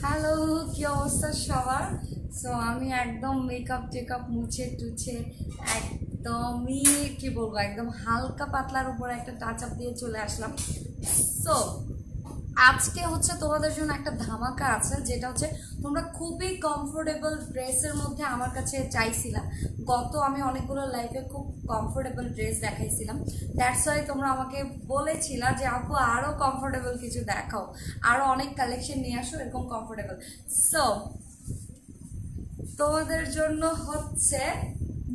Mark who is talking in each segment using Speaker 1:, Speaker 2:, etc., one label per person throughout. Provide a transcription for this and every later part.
Speaker 1: Hello, কি অবস্থা সবার? সো আমি একদম মেকআপ টেকআপ মুছে টুছে একদমই কি বলবো, একদম হালকা পাতলার উপর একটা টাচ আপ দিয়ে চলে আসলাম। সো আজকে হচ্ছে তোমাদের জন্য একটা ধামাকা আছে, যেটা হচ্ছে তোমরা খুবই কমফোর্টেবল ড্রেসের মধ্যে আমার কাছে চাইছিলা। আমি অনেকগুলো লাইফে খুব কমফোর্টেবল ড্রেস দেখাইছিলাম, দ্যাটস ওয়াই তোমরা আমাকে বলেছিলা যে আপু আরও কমফোর্টেবল কিছু দেখাও, আরও অনেক কালেকশন নিয়ে আসো এরকম কমফোর্টেবল। সো তোমাদের জন্য হচ্ছে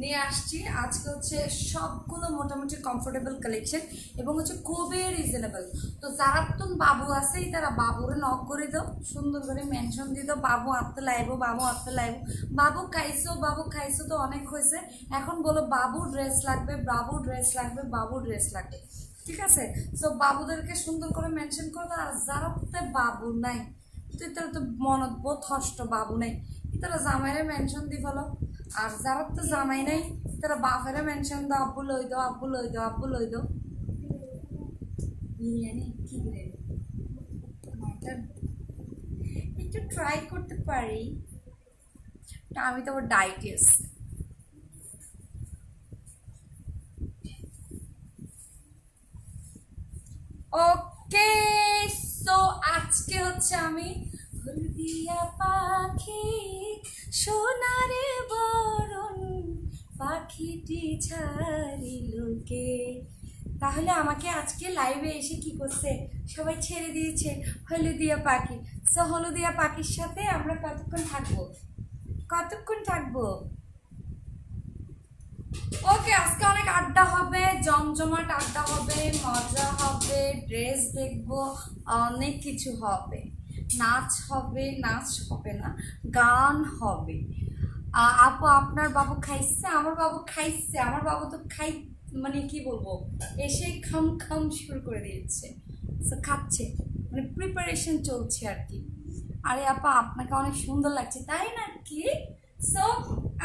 Speaker 1: নিয়ে আসছি আজকে হচ্ছে সবগুলো মোটামুটি কমফোর্টেবল কালেকশন এবং হচ্ছে খুবই রিজনেবল। তো যারা নতুন বাবু আছে তারা বাবুরে নক করে দাও, সুন্দর করে মেনশন দিয়ে দাও, বাবু আত্মে লাইব, বাবু আত্মে লাইব, বাবু খাইছো তো অনেক হয়েছে, এখন বলো বাবু ড্রেস লাগবে, বাবু ড্রেস লাগবে, বাবু ড্রেস লাগবে। ঠিক আছে? সো বাবুদেরকে সুন্দর করে মেনশন করে দাও। আর যারা বাবু নাই, তুই তারা তো মনত বোধ হষ্ট বাবু নাই, তারা জামাইরে মেনশন দি ফেলো। আর যারা তো জামাই নাই তারা বাপেরে মেনশন দাও, আব্বু লই দাও, আব্বু লই দাও, আব্বু লই দাও। বিরিয়ানি কি বিরিয়ানি? মাটন একটু ট্রাই করতে পারি, আমি তো আবার ডাইটিস। ওকে, সো আজকে হচ্ছে আমি হলদিয়া পাখি সোনারে বরণ পাখিটি ছাড়িলকে। তাহলে আমাকে আজকে লাইভে এসে কি করছে, সবাই ছেড়ে দিয়েছে হলদিয়া পাখি। সো হলদিয়া পাখির সাথে আমরা কতক্ষণ থাকবো, কতক্ষণ থাকবো? ওকে, আজকে অনেক আড্ডা হবে, জমজমাট আড্ডা হবে, মজা হবে, ড্রেস দেখবো, অনেক কিছু হবে, নাচ হবে, নাচ হবে না, গান হবে। আপু আপনার বাবু খাইছে? আমার বাবু খাইছে, আমার বাবু তো মানে কি বলবো, এসে খাম খাম শুরু করে দিয়েছে। তো খাচ্ছে, মানে প্রিপারেশন চলছে আর কি। আরে আপা আপনাকে অনেক সুন্দর লাগছে, তাই না কি? সো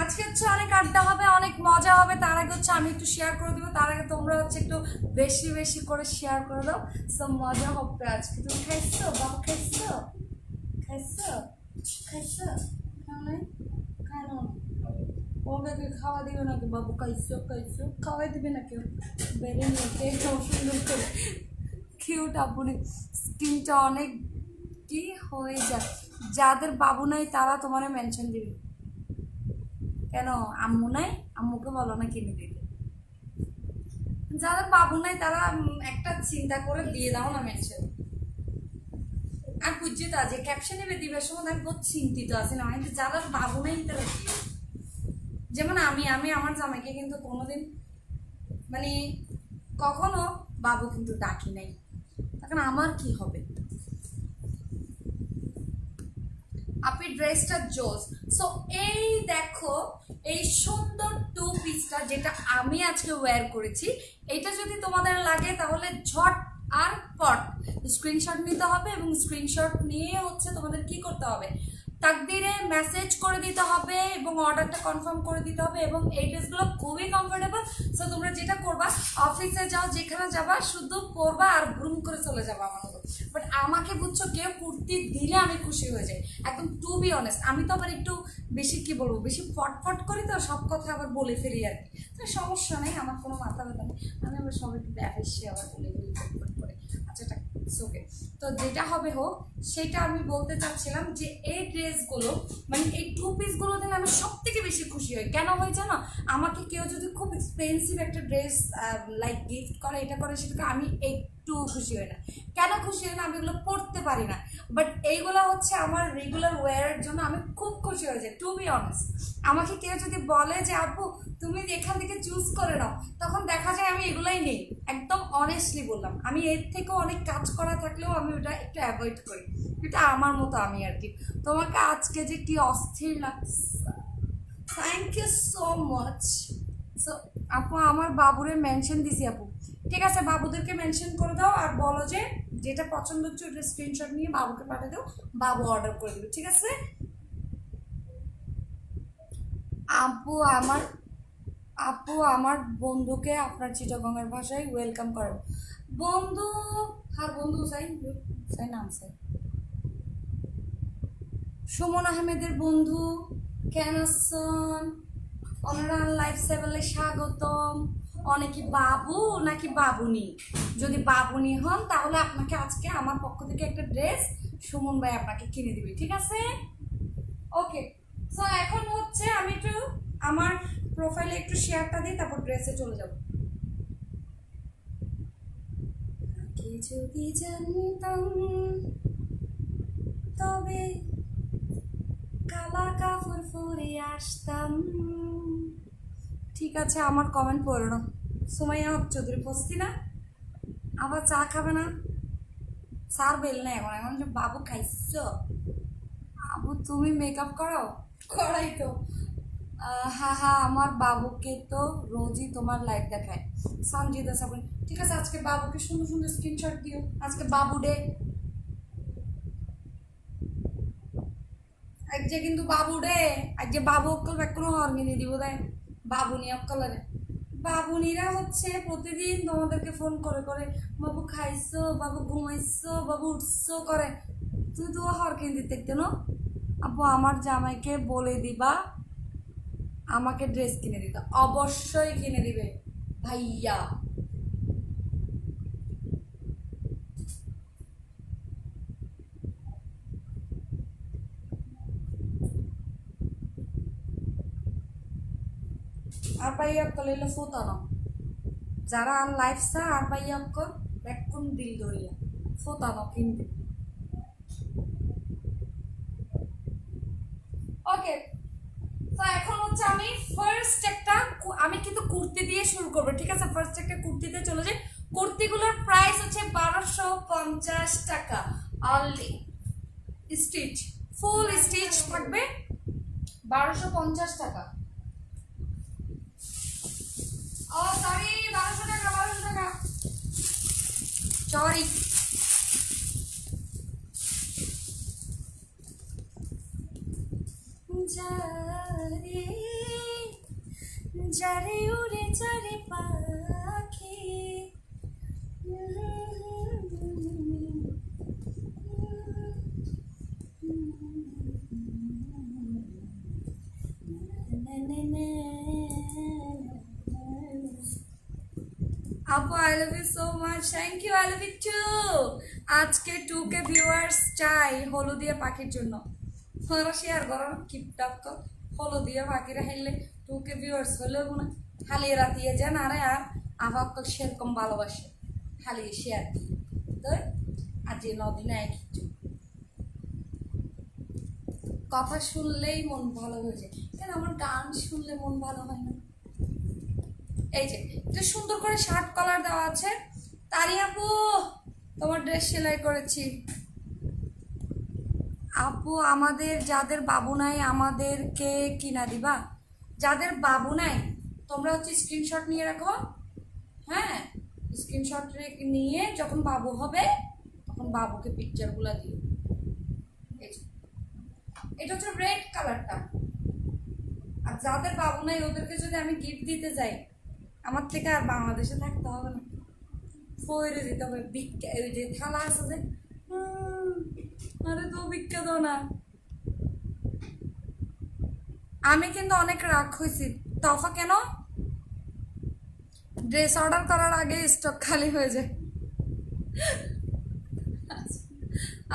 Speaker 1: আজকে হচ্ছে অনেক আড্ডা হবে, অনেক মজা হবে। তার আগে হচ্ছে আমি একটু শেয়ার করে দিব, তার আগে তোমরা হচ্ছে একটু বেশি বেশি করে শেয়ার করে দাও। সো মজা হবে আজকে। তুমি খাইছো? বাবু খাইছো? খাইছো? খাইছো? খাও নাই? কেন? ওদেরকে খাওয়া দিবে নাকি? বাবু খাইছো? খাইছো? খাওয়াই দিবে না কেউ? বেড়ে নিয়ে খেয়ে সুন্দর করে কিউট আপনি, স্কিনটা অনেক কি হয়ে যায়। যাদের বাবু নাই তারা তোমার মেনশন দিবে কেন? আম্মু নাই, আম্মুকে বলো না কিনে দিতে। যাদের বাবু নাই তারা একটা চিন্তা করে দিয়ে দাও না মেনশন। আর বুঝছি তো যে ক্যাপশন নেবে দিবার সময় আমি বহুত চিন্তিত আছি না, কিন্তু যাদের বাবু নাই তারা দিও। যেমন আমি আমি আমার জামাইকে কিন্তু কোনোদিন মানে কখনো বাবু কিন্তু ডাকি নাই, তখন আমার কি হবে? আপনি ড্রেসটা জোস। সো এই দেখো, এই সুন্দর টু পিসটা যেটা আমি আজকে ওয়্যার করেছি, এটা যদি তোমাদের লাগে তাহলে ঝট আর পট স্ক্রিনশট নিতে হবে, এবং স্ক্রিনশট নিয়ে হচ্ছে তোমাদের কি করতে হবে, তাকদিরে মেসেজ করে দিতে হবে এবং অর্ডারটা কনফার্ম করে দিতে হবে। এবং এই ড্রেসগুলো খুবই কমফোর্টেবল। সো তোমরা যেটা করবা, অফিসে যাও, যেখানে যাবা শুধু পরবা আর ব্রুম করে চলে যাবা আমার মতো। বাট আমাকে বুঝছো, কেউ কুর্তি দিলে আমি খুশি হয়ে যাই একদম, টু বি অনেস্ট। আমি তো আবার একটু বেশি কি বলবো, বেশি ফটফট করি, তো সব কথা আবার বলে ফেলি আর কি। তো সমস্যা নেই, আমার কোনো মাথা ব্যথা নেই, আমি আবার সবাইকে দেখাইছি আবার বলে ফেলি ফটফট করে। আচ্ছা এটা ওকে। তো যেটা হবে হোক, সেটা আমি বলতে চাচ্ছিলাম যে এই ড্রেসগুলো মানে এই টু পিসগুলো দিলে আমি সব থেকে বেশি খুশি হই। কেন হয় জানো? আমাকে কেউ যদি খুব এক্সপেন্সিভ একটা ড্রেস লাইক গিফট করে, এটা করে, সেটাকে আমি একটু খুশি হই না। কেন খুশি হই না? আমি এগুলো পড়তে পারি না। বাট এইগুলো হচ্ছে আমার রেগুলার ওয়্যারের জন্য আমি খুব খুশি হয়ে যাই, টু বি অনেস্ট। আমাকে কেউ যদি বলে যে আপু তুমি এখান থেকে চুজ করে নাও, তখন দেখা যায় আমি এগুলাই নেই। একদম অনেস্টলি বললাম, আমি এর থেকেও অনেক কাজ করা থাকলেও আমি ওটা একটু অ্যাভয়েড করি। এটা আমার মতো আমি আর কি। তোমাকে আজকে যে কি অস্থির লাগছে, thank you so much. So আপু আমার বাবুরে মেনশন দিছি আপু। ঠিক আছে, বাবুদেরকে মেনশন করে দাও আর বলো যে যেটা পছন্দ হচ্ছে ওটা স্ক্রিনশট নিয়ে বাবুকে পাঠিয়ে দাও, বাবু অর্ডার করে দেবে। ঠিক আছে আপু আমার, আপু আমার বন্ধুকে আপনার চিটাগংয়ের ভাষায় ওয়েলকাম করেন। বন্ধু, আর বন্ধু চাই, চাই নাম চাই। সুমন আহমেদের বন্ধু কেন আছেন? ওনারা লাইফ স্টাইলে স্বাগতম। অনেকে বাবু নাকি বাবুনি? যদি বাবুনি হন তাহলে আপনাকে আজকে আমার পক্ষ থেকে একটা ড্রেস সুমন ভাই আপনাকে কিনে দিবে, ঠিক আছে? ওকে, সো এখন হচ্ছে আমি একটু আমার প্রোফাইলে একটু শেয়ারটা দিই, তারপর ড্রেসে চলে যাব। আগে যদি জানতাম তবে কালা কাপড় পরে আসতাম। ঠিক আছে, আমার কমেন্ট পড়ো না। সুমাইয়া চৌধুরী বসছি না, আবার চা খাবে না? স্যার বেল না এখন, এখন যে বাবু খাইছ। আবু তুমি মেকআপ করো? করাই তো। হ্যাঁ হ্যাঁ, আমার বাবুকে তো রোজই তোমার লাইভ দেখায় সঞ্জিতা সাবুন। ঠিক আছে, আজকে বাবুকে সুন্দর সুন্দর স্ক্রিনশট দিও, আজকে বাবু ডে। আজকে কিন্তু বাবু ডে, আজকে বাবু অক্কল কোনো হরগিনি দিব দেয় বাবুনি অক্কলের। বাবুনিরা হচ্ছে প্রতিদিন তোমাদেরকে ফোন করে করে বাবু খাইছো, বাবু ঘুমাইছো, বাবু উঠছো করে। তুমি তো হরকিন দিতে কেন? আপু আমার জামাইকে বলে দিবা আমাকে ড্রেস কিনে দিতে। অবশ্যই কিনে দিবে ভাইয়া। আর ভাইয়া কলেলে ফোতানো যারা আর লাইফ সা আর ভাইয়া বেকুন দিল ধরিয়া ফোতানো কিনতে। ওকে, তো এখন হচ্ছে আমি ফার্স্ট একটা আমি কিন্তু কুর্তি দিয়ে শুরু করবো, ঠিক আছে? ফার্স্ট একটা কুর্তিতে চলে যাই। কুর্তিগুলোর প্রাইস হচ্ছে 1250 টাকা অনলি। স্টিচ ফুল স্টিচ থাকবে 1250 টাকা। ও সরি, 1200 টাকা, 1200 টাকা, সরি। যারে যারে উড়ে যারে পাখি। আপু I love you so much, thank you, I love you too. আজকে 2K ভিউয়ার্স চাই হলুদিয়া পাখির জন্য। তোমরা শেয়ার করো, কিপটাপ তো হলুদিয়া পাখিরা হেললে 2K ভিউয়ার্স হলেও না হালিয়ে রাতিয়ে যান। আরে আর আবার সেরকম ভালোবাসে হালিয়ে শেয়ার দিয়ে তো আজ নদিনে এক কিছু কথা শুনলেই মন ভালো হয়ে যায়। কেন আমার গান শুনলে মন ভালো হয় না? এই যে এটা সুন্দর করে শার্ট কলার দেওয়া আছে। তারি আপু তোমার ড্রেস সেলাই করেছি। আপু আমাদের যাদের বাবু নাই আমাদেরকে কিনা দিবা? যাদের বাবু নাই তোমরা হচ্ছে স্ক্রিনশট নিয়ে রাখো। হ্যাঁ, স্ক্রিনশট নিয়ে যখন বাবু হবে তখন বাবুকে পিকচারগুলো দিও। এটা হচ্ছে রেড কালারটা। আর যাদের বাবু নাই ওদেরকে যদি আমি গিফট দিতে যাই আমার থেকে আর বাংলাদেশে থাকতে হবে না, ফইরে দিতে হবে। ভিক্ষা ওই যে থালা আছে যে, আরে তো ভিক্ষা দাও না। আমি কিন্তু অনেক রাগ হয়েছি। তফা কেন? ড্রেস অর্ডার করার আগে স্টক খালি হয়ে যায়।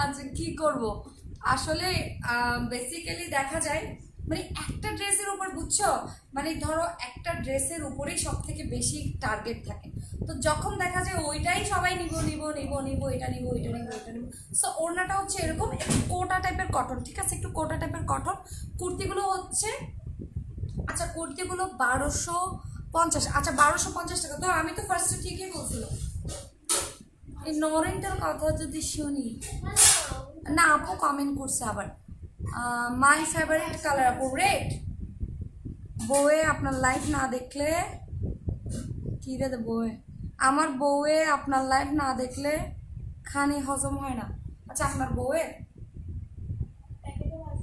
Speaker 1: আচ্ছা কি করব আসলে, বেসিক্যালি দেখা যায় মানে একটা ড্রেসের উপর বুঝছো, মানে ধরো একটা ড্রেসের উপরেই সব থেকে বেশি টার্গেট থাকে। তো যখন দেখা যায় ওইটাই সবাই নিব নিব নিব নিব, এটা নিব ওইটা নিব ওইটা নিব। সো ওড়নাটা হচ্ছে এরকম একটু কোটা টাইপের কটন, ঠিক আছে? একটু কোটা টাইপের কটন। কুর্তিগুলো হচ্ছে, আচ্ছা কুর্তিগুলো 1250। আচ্ছা 1250 টাকা। তো আমি তো ফার্স্টে ঠিকই বলছিলাম। এই নরেনটার কথা যদি শুনি না, আপু কমেন্ট করছে আবার মাই ফেভারিট কালার আপু রেড। বউয়ে আপনার লাইভ না দেখলে কি রে বউয়ে, আমার বউয়ে আপনার লাইভ না দেখলে খানি হজম হয় না। আচ্ছা আপনার বউয়ের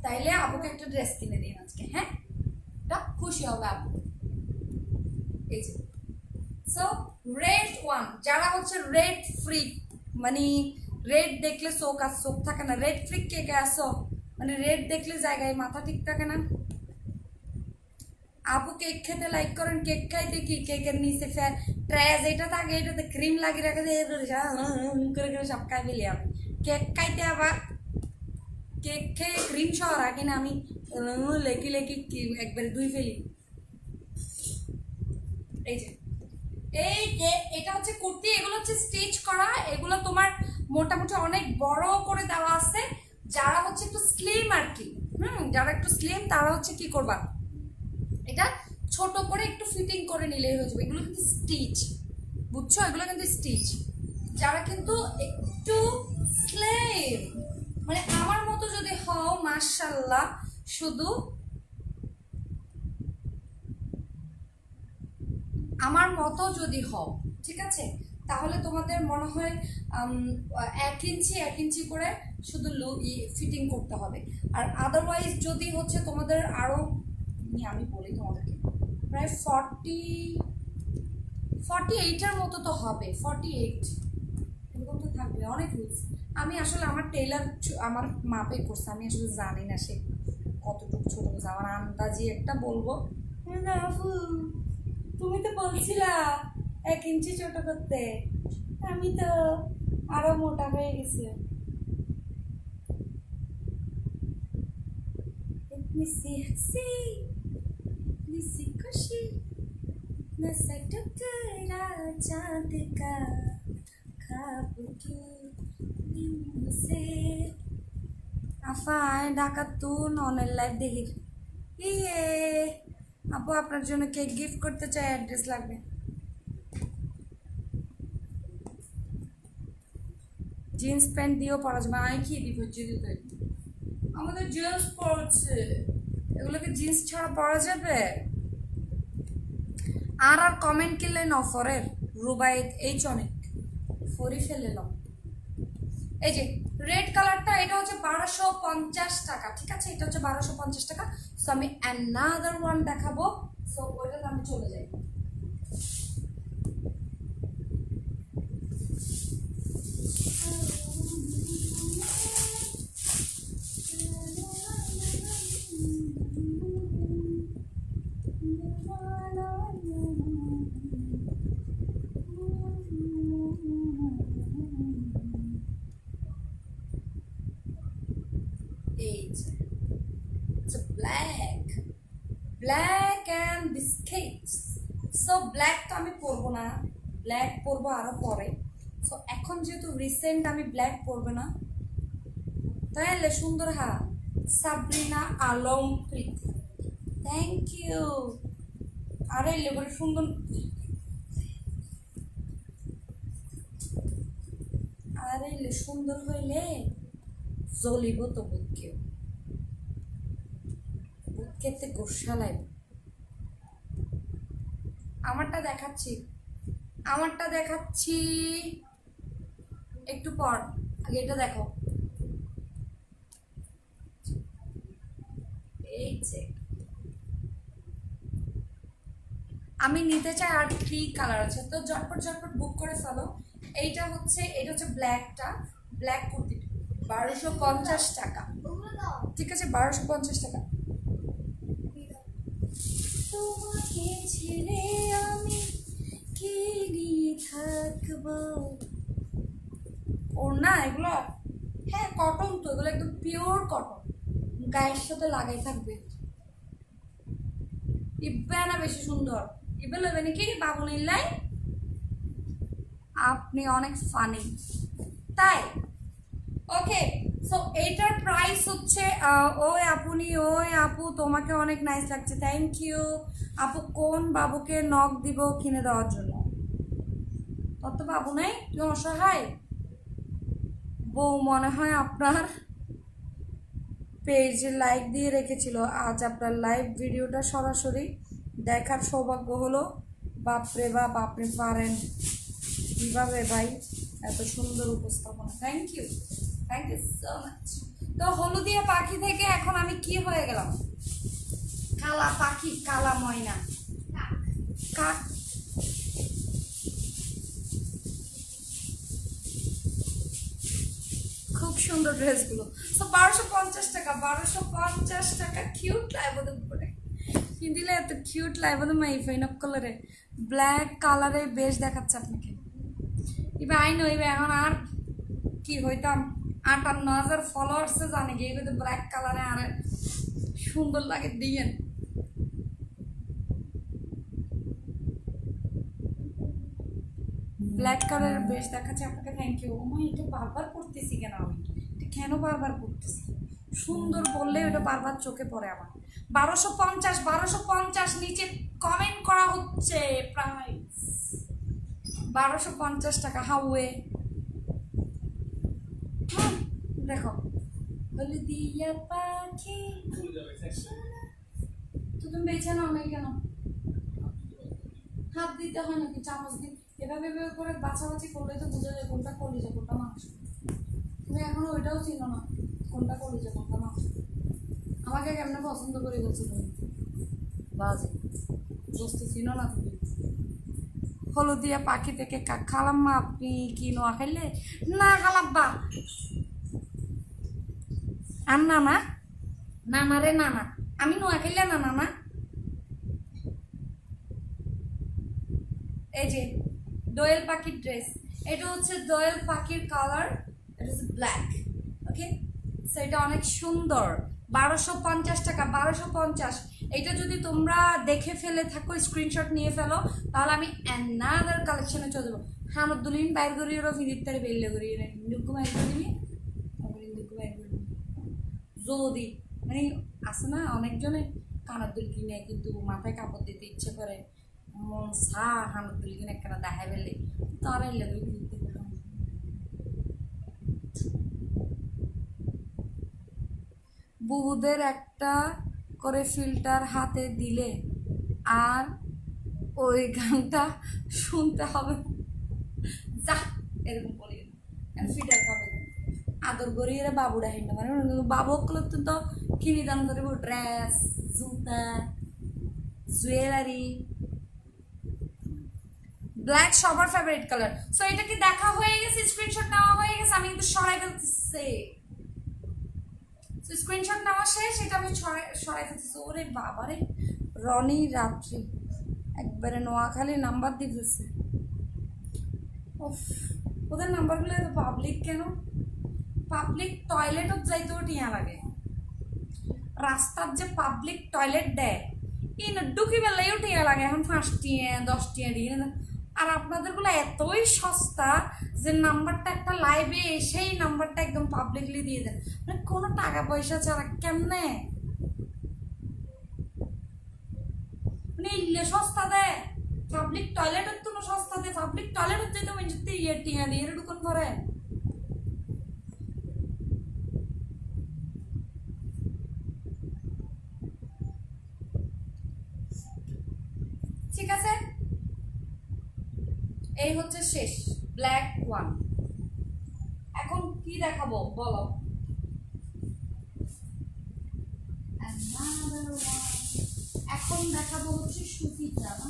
Speaker 1: তাইলে আপুকে একটা ড্রেস কিনে দিন আজকে, হ্যাঁ? এটা খুশি হবে আপু। এই যে সো রেড ওয়ান, যারা হচ্ছে রেড ফ্রি, মানে রেড দেখলে চোখ আর চোখ থাকে না, রেড ফ্রি কে কে আসো মানে রেড দেখলে জায়গায় মাথা ঠিক থাকে না। আপু কেক খেতে লাইক করেন, কেক খাইতে কি কেকের নিচে ট্রায়াজ এটা থাকে, এটাতে ক্রিম লাগিয়ে রাখে করে সব খাই ফেলি আমি। কেক খাইতে আবার কেক খেয়ে ক্রিম সহ রাখি না আমি, লেকি লেকি একবারে ধুই ফেলি। এই যে এটা হচ্ছে কুর্তি, এগুলো হচ্ছে স্টিচ করা, এগুলো তোমার মোটামুটি অনেক বড় করে দেওয়া আছে। যারা হচ্ছে একটু স্লিম আর কি, যারা একটু স্লিম তারা হচ্ছে কি করবা, এটা ছোট করে একটু ফিটিং করে নিলেই হয়ে যাবে। এগুলো কিন্তু স্টিচ, বুঝছো, এগুলো কিন্তু স্টিচ। যারা কিন্তু একটু স্লিম মানে আমার মতো যদি হও, মাশাআল্লাহ, শুধু আমার মতো যদি হও, ঠিক আছে, তাহলে তোমাদের মনে হয় 1 ইঞ্চি করে শুধু ফিটিং করতে হবে। আর আদারওয়াইজ যদি হচ্ছে তোমাদের আরো, আমি বলি তোমাদেরকে প্রায় 48-এর মতো তো হবে, 48 এরকম তো থাকবে, অনেক লুজ। আমি আসলে আমার টেলার আমার মাপে করছে, আমি আসলে জানি না সে কতটুকু ছোট করছে, আমার আন্দাজি একটা বলবো। তুমি তো বলছিলা 1 ইঞ্চি ছোট করতে, আমি তো আরো মোটা হয়ে গেছি। चांद का खाब की से আফায় ঢাকা তু ননের লাইভ দেখি। ইয়ে আপু আপনার জন্য কেক গিফট করতে চাই, অ্যাড্রেস লাগবে। জিন্স প্যান্ট দিয়েও পরা যাবে, আমি কি দিব যদি আমাদের জিন্স পরছে, এগুলোকে জিন্স ছাড়া পরা যাবে? আর কমেন্ট কিনলেন অফারের রুবাইদ এই অনেক ফরি ফেলেলাম। এই যে রেড কালারটা, এটা হচ্ছে 1250 টাকা, ঠিক আছে, এটা হচ্ছে 1250 টাকা। সো আমি অ্যানাদার ওয়ান দেখাবো, সো ওইটাতে আমি চলে যাই। Black and biscuits. So black তো আমি পরবো না, ব্ল্যাক পরবো আরো পরে। সো এখন যেহেতু রিসেন্ট আমি ব্ল্যাক পরবো না, তাহলে সুন্দর সাবরিনা আলম প্রীতি, থ্যাংক ইউ। আরে লেবরে সুন্দর, আরে সুন্দর হইলে জ্বলিব তো বুকেও, বুকেতে গোসা লাগবে। আমারটা দেখাচ্ছি একটু পর, আগে এটা দেখো। এই যে আমি নিতে চাই, আর 3 কালার আছে, তো ঝটপট বুক করে ফেলো। এটা হচ্ছে ব্ল্যাকটা, ব্ল্যাক কুর্তি 1250 টাকা, ঠিক আছে, 1250 টাকা। তোমাকে ছেড়ে আমি কি নিয়ে থাকবো, ওর না এগুলো, হ্যাঁ কটন তো, এগুলো একদম পিওর কটন, গায়ের সাথে লাগাই থাকবে। ইব্বে না বেশি সুন্দর, ইব্বে লইবে নাকি বাবুনির লাই? আপনি অনেক ফানি তাই। ওকে, সো এইটার প্রাইস হচ্ছে ওই আপু তোমাকে অনেক নাইস লাগছে, থ্যাংক ইউ আপু। কোন বাবুকে নখ দিব কিনে দেওয়ার জন্য? তত বাবু নাই, তুমি অসহায় বউ মনে হয় আপনার পেজে লাইক দিয়ে রেখেছিল, আজ আপনার লাইভ ভিডিওটা সরাসরি দেখার সৌভাগ্য হলো। বাপরে বাপ, আপনি পারেন কিভাবে ভাই, এত সুন্দর উপস্থাপনা, থ্যাংক ইউ সো মাচ। তো হলুদিয়া পাখি থেকে এখন আমি কি হয়ে গেলাম? কালা পাখি, কালা ময়না, কাক। খুব সুন্দর ড্রেসগুলো। তো 1250 টাকা, 1250 টাকা কিউট লাইবদের উপরে কিনলে এত কিউট লাইবদের মাই ফাইন অফ কালারে ব্ল্যাক কালারে বেশ দেখাচ্ছে আপনাকে। এবার আই নো এবার এখন আর কি হইতাম 58,000 ফলোয়ার্সে জানে গিয়ে কিন্তু ব্ল্যাক কালারে আর সুন্দর লাগে দিয়েন। ব্ল্যাক কালারের বেশ দেখাচ্ছে আপনাকে, থ্যাংক ইউ। আমি এটা বারবার পড়তেছি কেন, আমি এটা কেন বারবার পড়তেছি? সুন্দর বললে ওটা বারবার চোখে পড়ে আমার। 1250, 1250 নিচে কমেন্ট করা হচ্ছে প্রাইস 1250 টাকা। হাউয়ে দেখো হলদিয়া পাখি তো তুমি বেছে নাও নাই কেন? হাত দিতে হয় নাকি? চামচ দিন এভাবে এভাবে করে বাছাবাছি করলে তো বোঝা যায় কোনটা কলিজা কোনটা মাংস। তুমি এখনো ওইটাও চিনো না কোনটা কলিজা কোনটা মাংস। আমাকে কেমনে পছন্দ করে বলছো তুমি? বাজে দোস্ত চিনো না তুমি। হলদিয়া পাখি থেকে খালাম্মা আপনি কি নোয়া খাইলে? না খালাব্বা আর নানা নানা রে নানা আমি নোয়া খাইলে না নানা। এই যে দোয়েল পাখির ড্রেস, এটা হচ্ছে দোয়েল পাখির কালার, এটা হচ্ছে ব্ল্যাক। ওকে সো এটা অনেক সুন্দর। 1250 টাকা, 1250। এটা যদি তোমরা দেখে ফেলে থাকো স্ক্রিনশট নিয়ে ফেলো তাহলে আমি অ্যানাদার কালেকশনে চলে যাবো। হামদুলিন বাইর করি ওরা ফিরিতে বেরলে করি হিন্দুকে বাইর করি হিন্দুকে বাইর করি যদি মানে আছে না অনেকজনে কানার দুল কিনে কিন্তু মাথায় কাপড় দিতে ইচ্ছে করে মন সা হানার দুল কিনে একটা দেখা ফেলে তারা এলে বুবুদের একটা করে ফিল্টার হাতে দিলে আর ওই গানটা শুনতে হবে। যা এরকম বলি ফিল্টার খাবে আদর করি এরা বাবুরা হিন্ডা মানে বাবু তো কিনে দান করিব ড্রেস জুতা জুয়েলারি। ব্ল্যাক সবার ফেভারিট কালার। সো এটা কি দেখা হয়ে গেছে? স্ক্রিনশট নেওয়া হয়ে গেছে? আমি কিন্তু সরাই ফেলতেছি। স্ক্রিনশট নেওয়া শেষ, এটা আমি সরাই ফেলতেছি। ওরে বাবারে রনি রাত্রি একবারে নোয়াখালী নাম্বার দিয়ে ফেলছে। ওদের নাম্বারগুলো এত পাবলিক কেন? পাবলিক টয়লেটও যাইতেও টিয়া লাগে। রাস্তার যে পাবলিক টয়লেট দেয় এই না ঢুকি বেলায়ও টিয়া লাগে এখন 5 টিয়া 10 টিয়া দিয়ে। আর আপনাদেরগুলো এতই সস্তা যে নাম্বারটা একটা লাইভে এসেই নাম্বারটা একদম পাবলিকলি দিয়ে দেন মানে কোনো টাকা পয়সা ছাড়া। কেমনে মানে ইলে সস্তা দেয়? পাবলিক টয়লেটের তো সস্তা দেয়। পাবলিক টয়লেট হচ্ছে তো মিনিটে ইয়ে টিয়া দিয়ে ঢুকন করে। ঠিক আছে এই হচ্ছে শেষ ব্ল্যাক ওয়ান। এখন কি দেখাবো বলো? এখন দেখাবো হচ্ছে সুতিটা না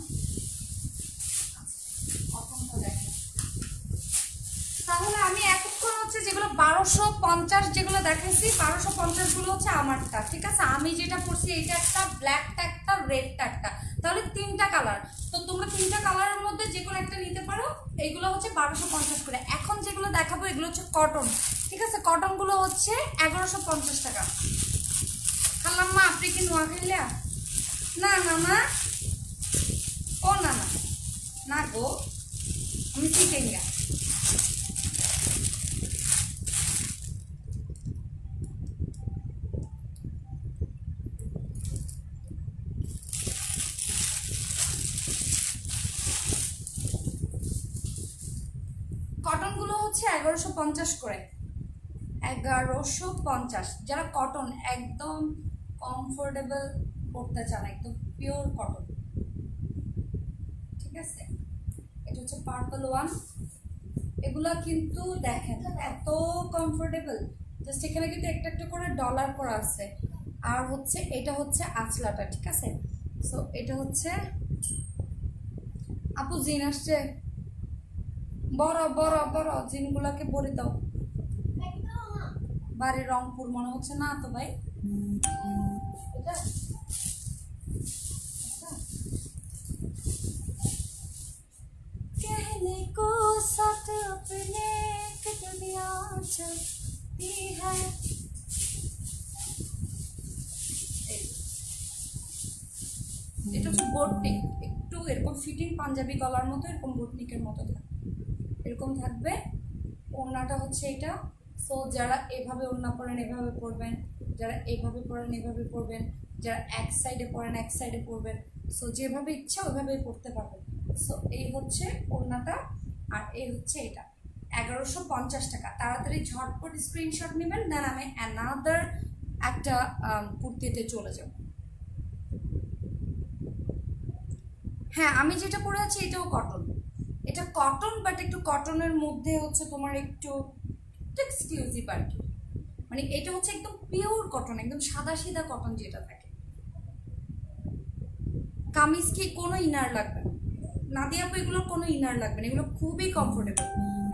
Speaker 1: তাহলে আমি এতক্ষণ হচ্ছে যেগুলো 1250 যেগুলো দেখাইছি 1250 গুলো হচ্ছে আমারটা। ঠিক আছে আমি যেটা পরছি এটা একটা, ব্ল্যাকটা একটা, রেডটা একটা, তাহলে 3টা কালার। তো তোমরা 3টা কালারের মধ্যে যে কোনো একটা নিতে পারো। এইগুলো হচ্ছে 1250 করে। এখন যেগুলো দেখাবো এগুলো হচ্ছে কটন। ঠিক আছে কটন গুলো হচ্ছে 1150 টাকা। খালাম্মা আপনি কি নোয়া খাইলা? না না না ও না না না গো আমি চিকেঙ্গা। কটনগুলো হচ্ছে 1150 করে। 1150 যারা কটন একদম কমফোর্টেবল পড়তে চান একদম পিওর কটন। ঠিক আছে এটা হচ্ছে পার্পল ওয়ান। এগুলা কিন্তু দেখেন এত কমফোর্টেবল, জাস্ট এখানে কিন্তু একটা একটা করে ডলার করা আছে। আর হচ্ছে এটা হচ্ছে আঁচলাটা। ঠিক আছে সো এটা হচ্ছে আপু জিন আসছে বড় বড় বড় জিনগুলাকে ভরে দাও। বাড়ি রংপুর মনে হচ্ছে না তো ভাই, এটা कहने को साथ अपने दुनिया चलती है। এটা হচ্ছে বোটনিক, একটু এরকম ফিটিং পাঞ্জাবি গলার মতো এরকম বোটনিকের মতো থাকবে, এরকম থাকবে। ওড়নাটা হচ্ছে এটা। সো যারা এভাবে ওড়না পরেন এভাবে পরবেন, যারা এইভাবে পরেন এভাবে পরবেন, যারা এক সাইডে পরেন এক সাইডে পরবেন। সো যেভাবে ইচ্ছা ওইভাবেই পরতে পারবেন। সো এই হচ্ছে ওড়নাটা, আর এই হচ্ছে এটা 1150 টাকা। তাড়াতাড়ি ঝটপট স্ক্রিনশট নেবেন, দেন আমি অ্যানাদার একটা কুর্তিতে চলে যাব। হ্যাঁ, আমি যেটা পরে আছি এটাও কটন, এটা কটন, বাট একটু কটনের মধ্যে হচ্ছে তোমার একটু এক্সক্লুসিভ আর কি। মানে এটা হচ্ছে একদম পিওর কটন, একদম সাদা সিধা কটন যেটা থাকে। কামিজ কি কোনো ইনার লাগবে না, নাদিয়া আপু এগুলো কোনো ইনার লাগবে না, এগুলো খুবই কমফোর্টেবল,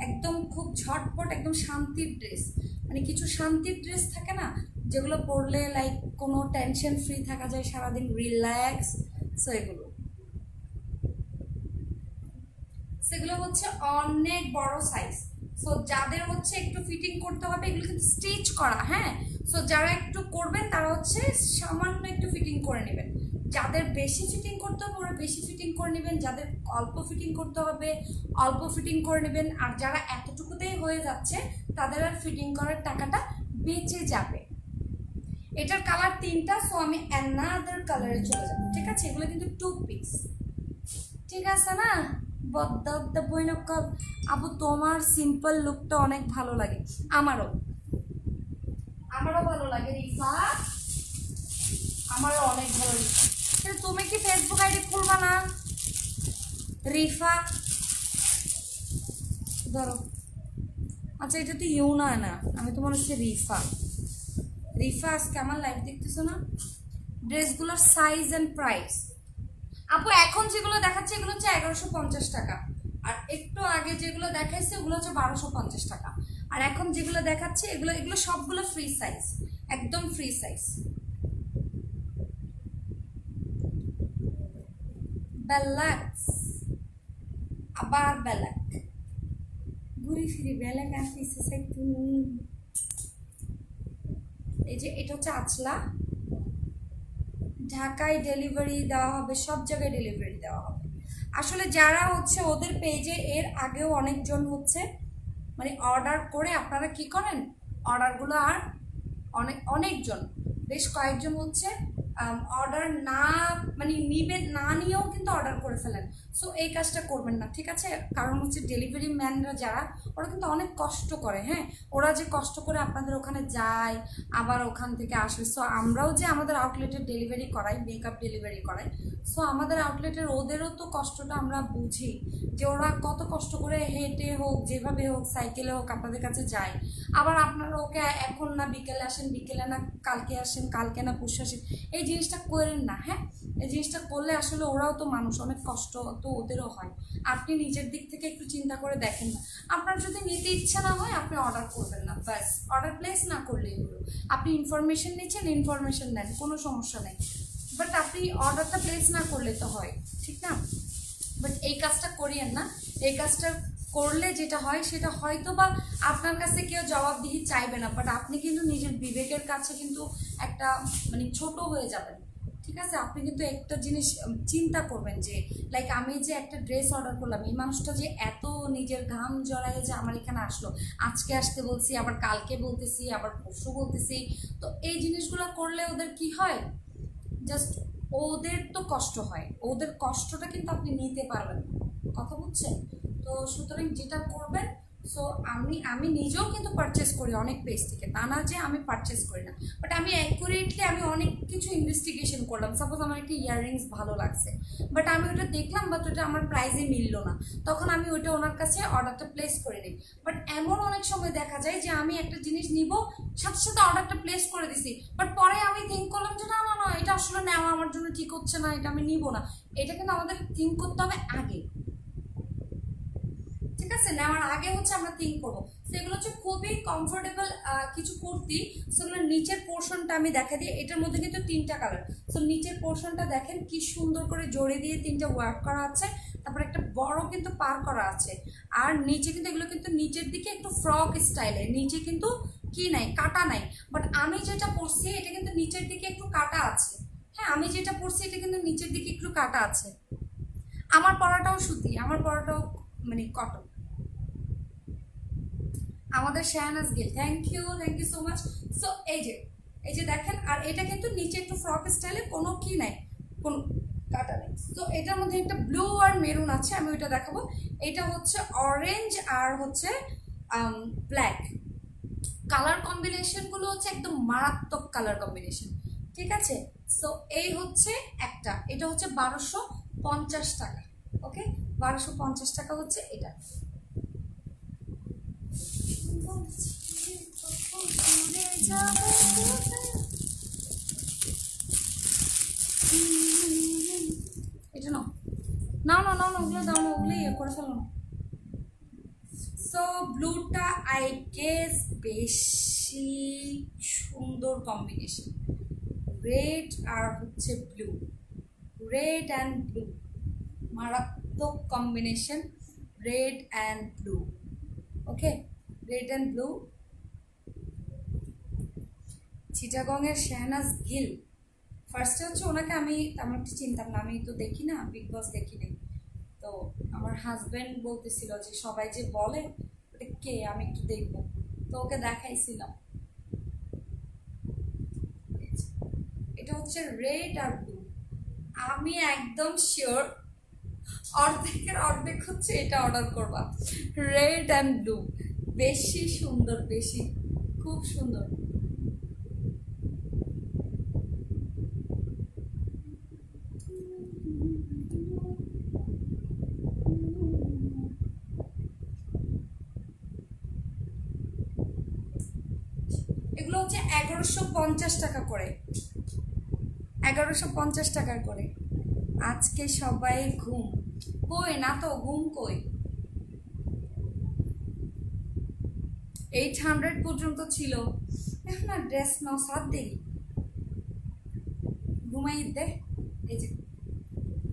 Speaker 1: একদম খুব ঝটপট, একদম শান্তির ড্রেস। মানে কিছু শান্তির ড্রেস থাকে না যেগুলো পরলে লাইক কোনো টেনশন ফ্রি থাকা যায় সারাদিন, রিল্যাক্স। সো এগুলো সেগুলো হচ্ছে অনেক বড় সাইজ। সো যাদের হচ্ছে একটু ফিটিং করতে হবে, এগুলো কিন্তু স্টিচ করা, হ্যাঁ। সো যারা একটু করবেন তারা হচ্ছে সামান্য একটু ফিটিং করে নেবেন, যাদের বেশি ফিটিং করতে হবে ওরা বেশি ফিটিং করে নেবেন, যাদের অল্প ফিটিং করতে হবে অল্প ফিটিং করে নেবেন। আর যারা এতটুকুতেই হয়ে যাচ্ছে তাদের আর ফিটিং করার টাকাটা বেঁচে যাবে। এটার কালার 3টা। সো আমি অ্যানাদার কালারে চলে যাবো, ঠিক আছে। এগুলো কিন্তু 2 পিস, ঠিক আছে না। বদ্দা বইনকল আপু তোমার সিম্পল লুকটা অনেক ভালো লাগে, আমারও ভালো লাগে রিফা, আমারও অনেক ভালো লাগে। তুমি কি ফেসবুক আইডি খুলবা না রিফা? ধরো, আচ্ছা এটা তো ইউনা না, আমি তোমার হচ্ছে রিফা। রিফা আজকে আমার লাইভ দেখতেছো না? ড্রেসগুলোর সাইজ অ্যান্ড প্রাইস আপু এখন যেগুলো দেখাচ্ছে এগুলো হচ্ছে 1150 টাকা, আর একটু আগে যেগুলো দেখাইছে ওগুলো হচ্ছে 1250 টাকা। আর এখন যেগুলো দেখাচ্ছে এগুলো সবগুলো ফ্রি সাইজ, একদম ফ্রি সাইজ। ব্যালাক্স, আবার ব্যালাক, ঘুরি ফিরি ব্যালাক আসতেছে একটু। এই যে এটা হচ্ছে আঁচলা, ঢাকায় ডেলিভারি দেওয়া হবে, সব জায়গায় ডেলিভারি দেওয়া হবে। আসলে যারা হচ্ছে ওদের পেজে এর আগেও অনেকজন হচ্ছে মানে অর্ডার করে, আপনারা কি করেন অর্ডারগুলো আর অনেকজন বেশ কয়েকজন হচ্ছে অর্ডার না মানে না নিয়েও কিন্তু অর্ডার করে ফেলেন। সো এই কাজটা করবেন না, ঠিক আছে। কারণ হচ্ছে ডেলিভারি ম্যানরা যারা ওরা কিন্তু অনেক কষ্ট করে, হ্যাঁ, ওরা যে কষ্ট করে আপনাদের ওখানে যায় আবার ওখান থেকে আসে। সো আমরাও যে আমাদের আউটলেটের ডেলিভারি করাই, মেকআপ ডেলিভারি করাই, সো আমাদের আউটলেটের ওদেরও তো কষ্টটা আমরা বুঝি, যে ওরা কত কষ্ট করে হেঁটে হোক যেভাবে হোক সাইকেলে হোক আপনাদের কাছে যায়। আবার আপনারা ওকে এখন না বিকেলে আসেন, বিকেলে না কালকে আসেন, কালকে না পরশু আসেন, এই জিনিসটা করেন না, হ্যাঁ। এই জিনিসটা করলে আসলে ওরাও তো মানুষ, অনেক কষ্ট তো ওদেরও হয়। আপনি নিজের দিক থেকে একটু চিন্তা করে দেখেন না। আপনার যদি নিতে ইচ্ছা না হয় আপনি অর্ডার করবেন না, ব্যাস। অর্ডার প্লেস না করলেই হলো। আপনি ইনফরমেশন নিচ্ছেন, ইনফরমেশন নেন, কোনো সমস্যা নেই, বাট আপনি অর্ডারটা প্লেস না করলে তো হয়, ঠিক না। বাট এই কাজটা করিয়েন না। এই কাজটা করলে যেটা হয় সেটা হয়তো বা আপনার কাছে কেউ জবাবদিহি চাইবে না, বাট আপনি কিন্তু নিজের বিবেকের কাছে কিন্তু একটা মানে ছোট হয়ে যাবেন, ঠিক আছে। আপনি কিন্তু একটা জিনিস চিন্তা করবেন যে লাইক আমি যে একটা ড্রেস অর্ডার করলাম, এই মানুষটা যে এত নিজের ঘাম জড়ায় যে আমার এখানে আসলো, আজকে আসতে বলছি, আবার কালকে বলতেছি, আবার পরশু বলতেছি। তো এই জিনিসগুলো করলে ওদের কি হয়, জাস্ট ওদের তো কষ্ট হয়, ওদের কষ্টটা কিন্তু আপনি নিতে পারবেন না, কথা বুঝছেন। তো সুতরাং যেটা করবেন, সো আমি নিজেও কিন্তু পারচেস করি অনেক পেজ থেকে, তা না যে আমি পারচেস করি না, বাট আমি অ্যাকুরেটলি আমি অনেক কিছু ইনভেস্টিগেশন করলাম। সাপোজ আমার একটা ইয়াররিংস ভালো লাগছে, বাট আমি ওটা দেখলাম, বাট ওটা আমার প্রাইসে মিললো না, তখন আমি ওইটা ওনার কাছে অর্ডারটা প্লেস করে নিই। বাট এমন অনেক সময় দেখা যায় যে আমি একটা জিনিস নিব, সাথে সাথে অর্ডারটা প্লেস করে দিছি, বাট পরে আমি থিঙ্ক করলাম যে না না না এটা আসলে নেওয়া আমার জন্য ঠিক হচ্ছে না, এটা আমি নিব না। এটা কিন্তু আমাদের থিঙ্ক করতে হবে আগে, ঠিক আছে। আছে, নেওয়ার আগে হচ্ছে আমরা থিঙ্ক করবো। সেগুলো হচ্ছে খুবই কমফোর্টেবল কিছু কুর্তি। সেগুলোর নিচের পোর্শনটা আমি দেখা দিই। এটার মধ্যে কিন্তু 3টা কালার। সো নিচের পোর্শনটা দেখেন কি সুন্দর করে জড়ে দিয়ে 3টা ওয়ার্ক করা আছে, তারপর একটা বড় কিন্তু পার করা আছে। আর নিচে কিন্তু এগুলো কিন্তু নিচের দিকে একটু ফ্রক স্টাইলে, নিচে কিন্তু কি নাই, কাটা নাই। বাট আমি যেটা পরছি এটা কিন্তু নিচের দিকে একটু কাটা আছে। হ্যাঁ, আমি যেটা পরছি এটা কিন্তু নিচের দিকে একটু কাটা আছে। আমার পরাটাও সুতি, আমার পরাটাও মানে কটন। আমাদের Shehnaaz Gill, thank you so much. So এই যে দেখেন, আর এটা কিন্তু নিচে একটু ফ্রক স্টাইলে, কোনো কি নাই, কোনো কাটা নেই। তো এটার মধ্যে একটা ব্লু আর মেরুন আছে, আমি ওইটা দেখাবো। এটা হচ্ছে অরেঞ্জ আর হচ্ছে ব্ল্যাক। কালার কম্বিনেশনগুলো হচ্ছে একদম মারাত্মক কালার কম্বিনেশন, ঠিক আছে। সো এই হচ্ছে একটা, এটা হচ্ছে 1250 টাকা। ওকে, 1250 টাকা হচ্ছে এটা। এটা নাও, নাও না নাও না, ওগুলো দাও না, ওগুলো ইয়ে করে ফেলো না। সো ব্লুটা আই গেস বেশি সুন্দর কম্বিনেশন, রেড আর হচ্ছে ব্লু, রেড অ্যান্ড ব্লু, মারাত্মক combination, red and blue. Okay, red and blue. চিটাগংয়ের শাহনাজ গিল, ফার্স্টে হচ্ছে ওনাকে আমি তেমন একটু চিনতাম না, আমি তো দেখি না, বিগ বস দেখি নাই। তো আমার হাজব্যান্ড বলতেছিল যে সবাই যে বলে ওটা কে, আমি একটু দেখবো, তো ওকে দেখাইছিলাম। এটা হচ্ছে রেড আর ব্লু, আমি একদম শিওর অর্ধেকের অর্ধেক হচ্ছে এটা অর্ডার করবা, রেড অ্যান্ড ব্লু, বেশি সুন্দর, বেশি খুব সুন্দর। এগুলো হচ্ছে 1150 টাকা করে, 1150 টাকা করে। আজকে সবাই ঘুম কই না, তো ঘুম কই, 800 পর্যন্ত ছিল। এখন আর ড্রেস নাও, সাত দেরি ঘুমাই দে। এই যে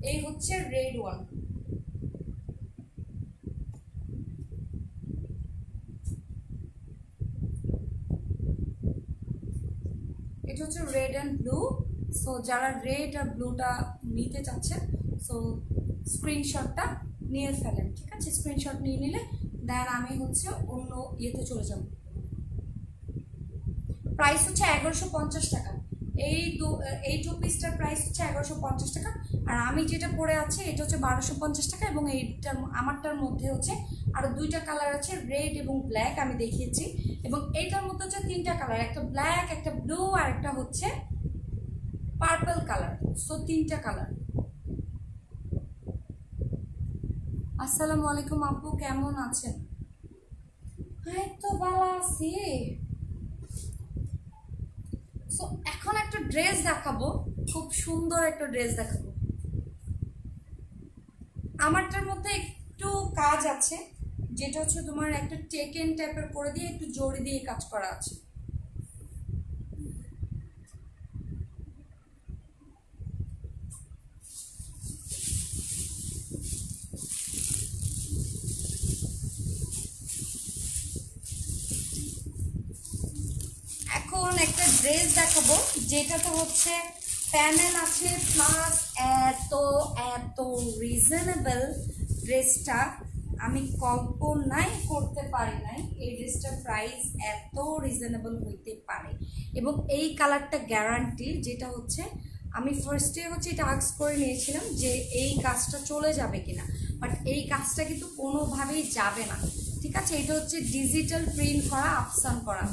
Speaker 1: এই হচ্ছে রেড ওয়ান, এটা হচ্ছে রেড অ্যান্ড ব্লু। সো যারা রেড আর ব্লুটা নিতে চাচ্ছেন, সো স্ক্রিনশটটা নিয়ে ফেলেন, ঠিক আছে। স্ক্রিনশট নিয়ে নিলে দেন আমি হচ্ছে অন্য ইয়েতে চলে যাব। প্রাইস হচ্ছে 1150 টাকা। এই টু পিসটার প্রাইস হচ্ছে 1150 টাকা। আর আমি যেটা পরে আছি এটা হচ্ছে 1250 টাকা। এবং এইটার আমারটার মধ্যে হচ্ছে আরও 2টা কালার আছে, রেড এবং ব্ল্যাক, আমি দেখিয়েছি। এবং এইটার মধ্যে হচ্ছে 3টা কালার, একটা ব্ল্যাক, একটা ব্লু, আর একটা হচ্ছে পার্পল কালার। সো 3টা কালার। আসসালামু আলাইকুম আপু, কেমন আছেন? এই তো ভালো আছি। সো এখন একটা ড্রেস দেখাবো, খুব সুন্দর একটা ড্রেস দেখাবো। আমারটার মধ্যে একটু কাজ আছে, যেটা হচ্ছে তোমার একটা টেকেন টাইপের করে দিয়ে একটু জড়ি দিয়ে কাজ করা আছে। এখন একটা ড্রেস দেখাবো যেটাতে হচ্ছে প্যানেল আছে প্লাস এত এত রিজনেবল। ড্রেসটা আমি কল্পনাই করতে পারি নাই এই ড্রেসটার প্রাইস এত রিজনেবল হইতে পারে। এবং এই কালারটা গ্যারান্টি, যেটা হচ্ছে আমি ফার্স্টে হচ্ছে এটা আস্ক করে নিয়েছিলাম যে এই কাজটা চলে যাবে কিনা, বাট এই কাজটা কিন্তু কোনোভাবেই যাবে না, ঠিক আছে। এটা হচ্ছে ডিজিটাল প্রিন্ট করা, আফসান করা।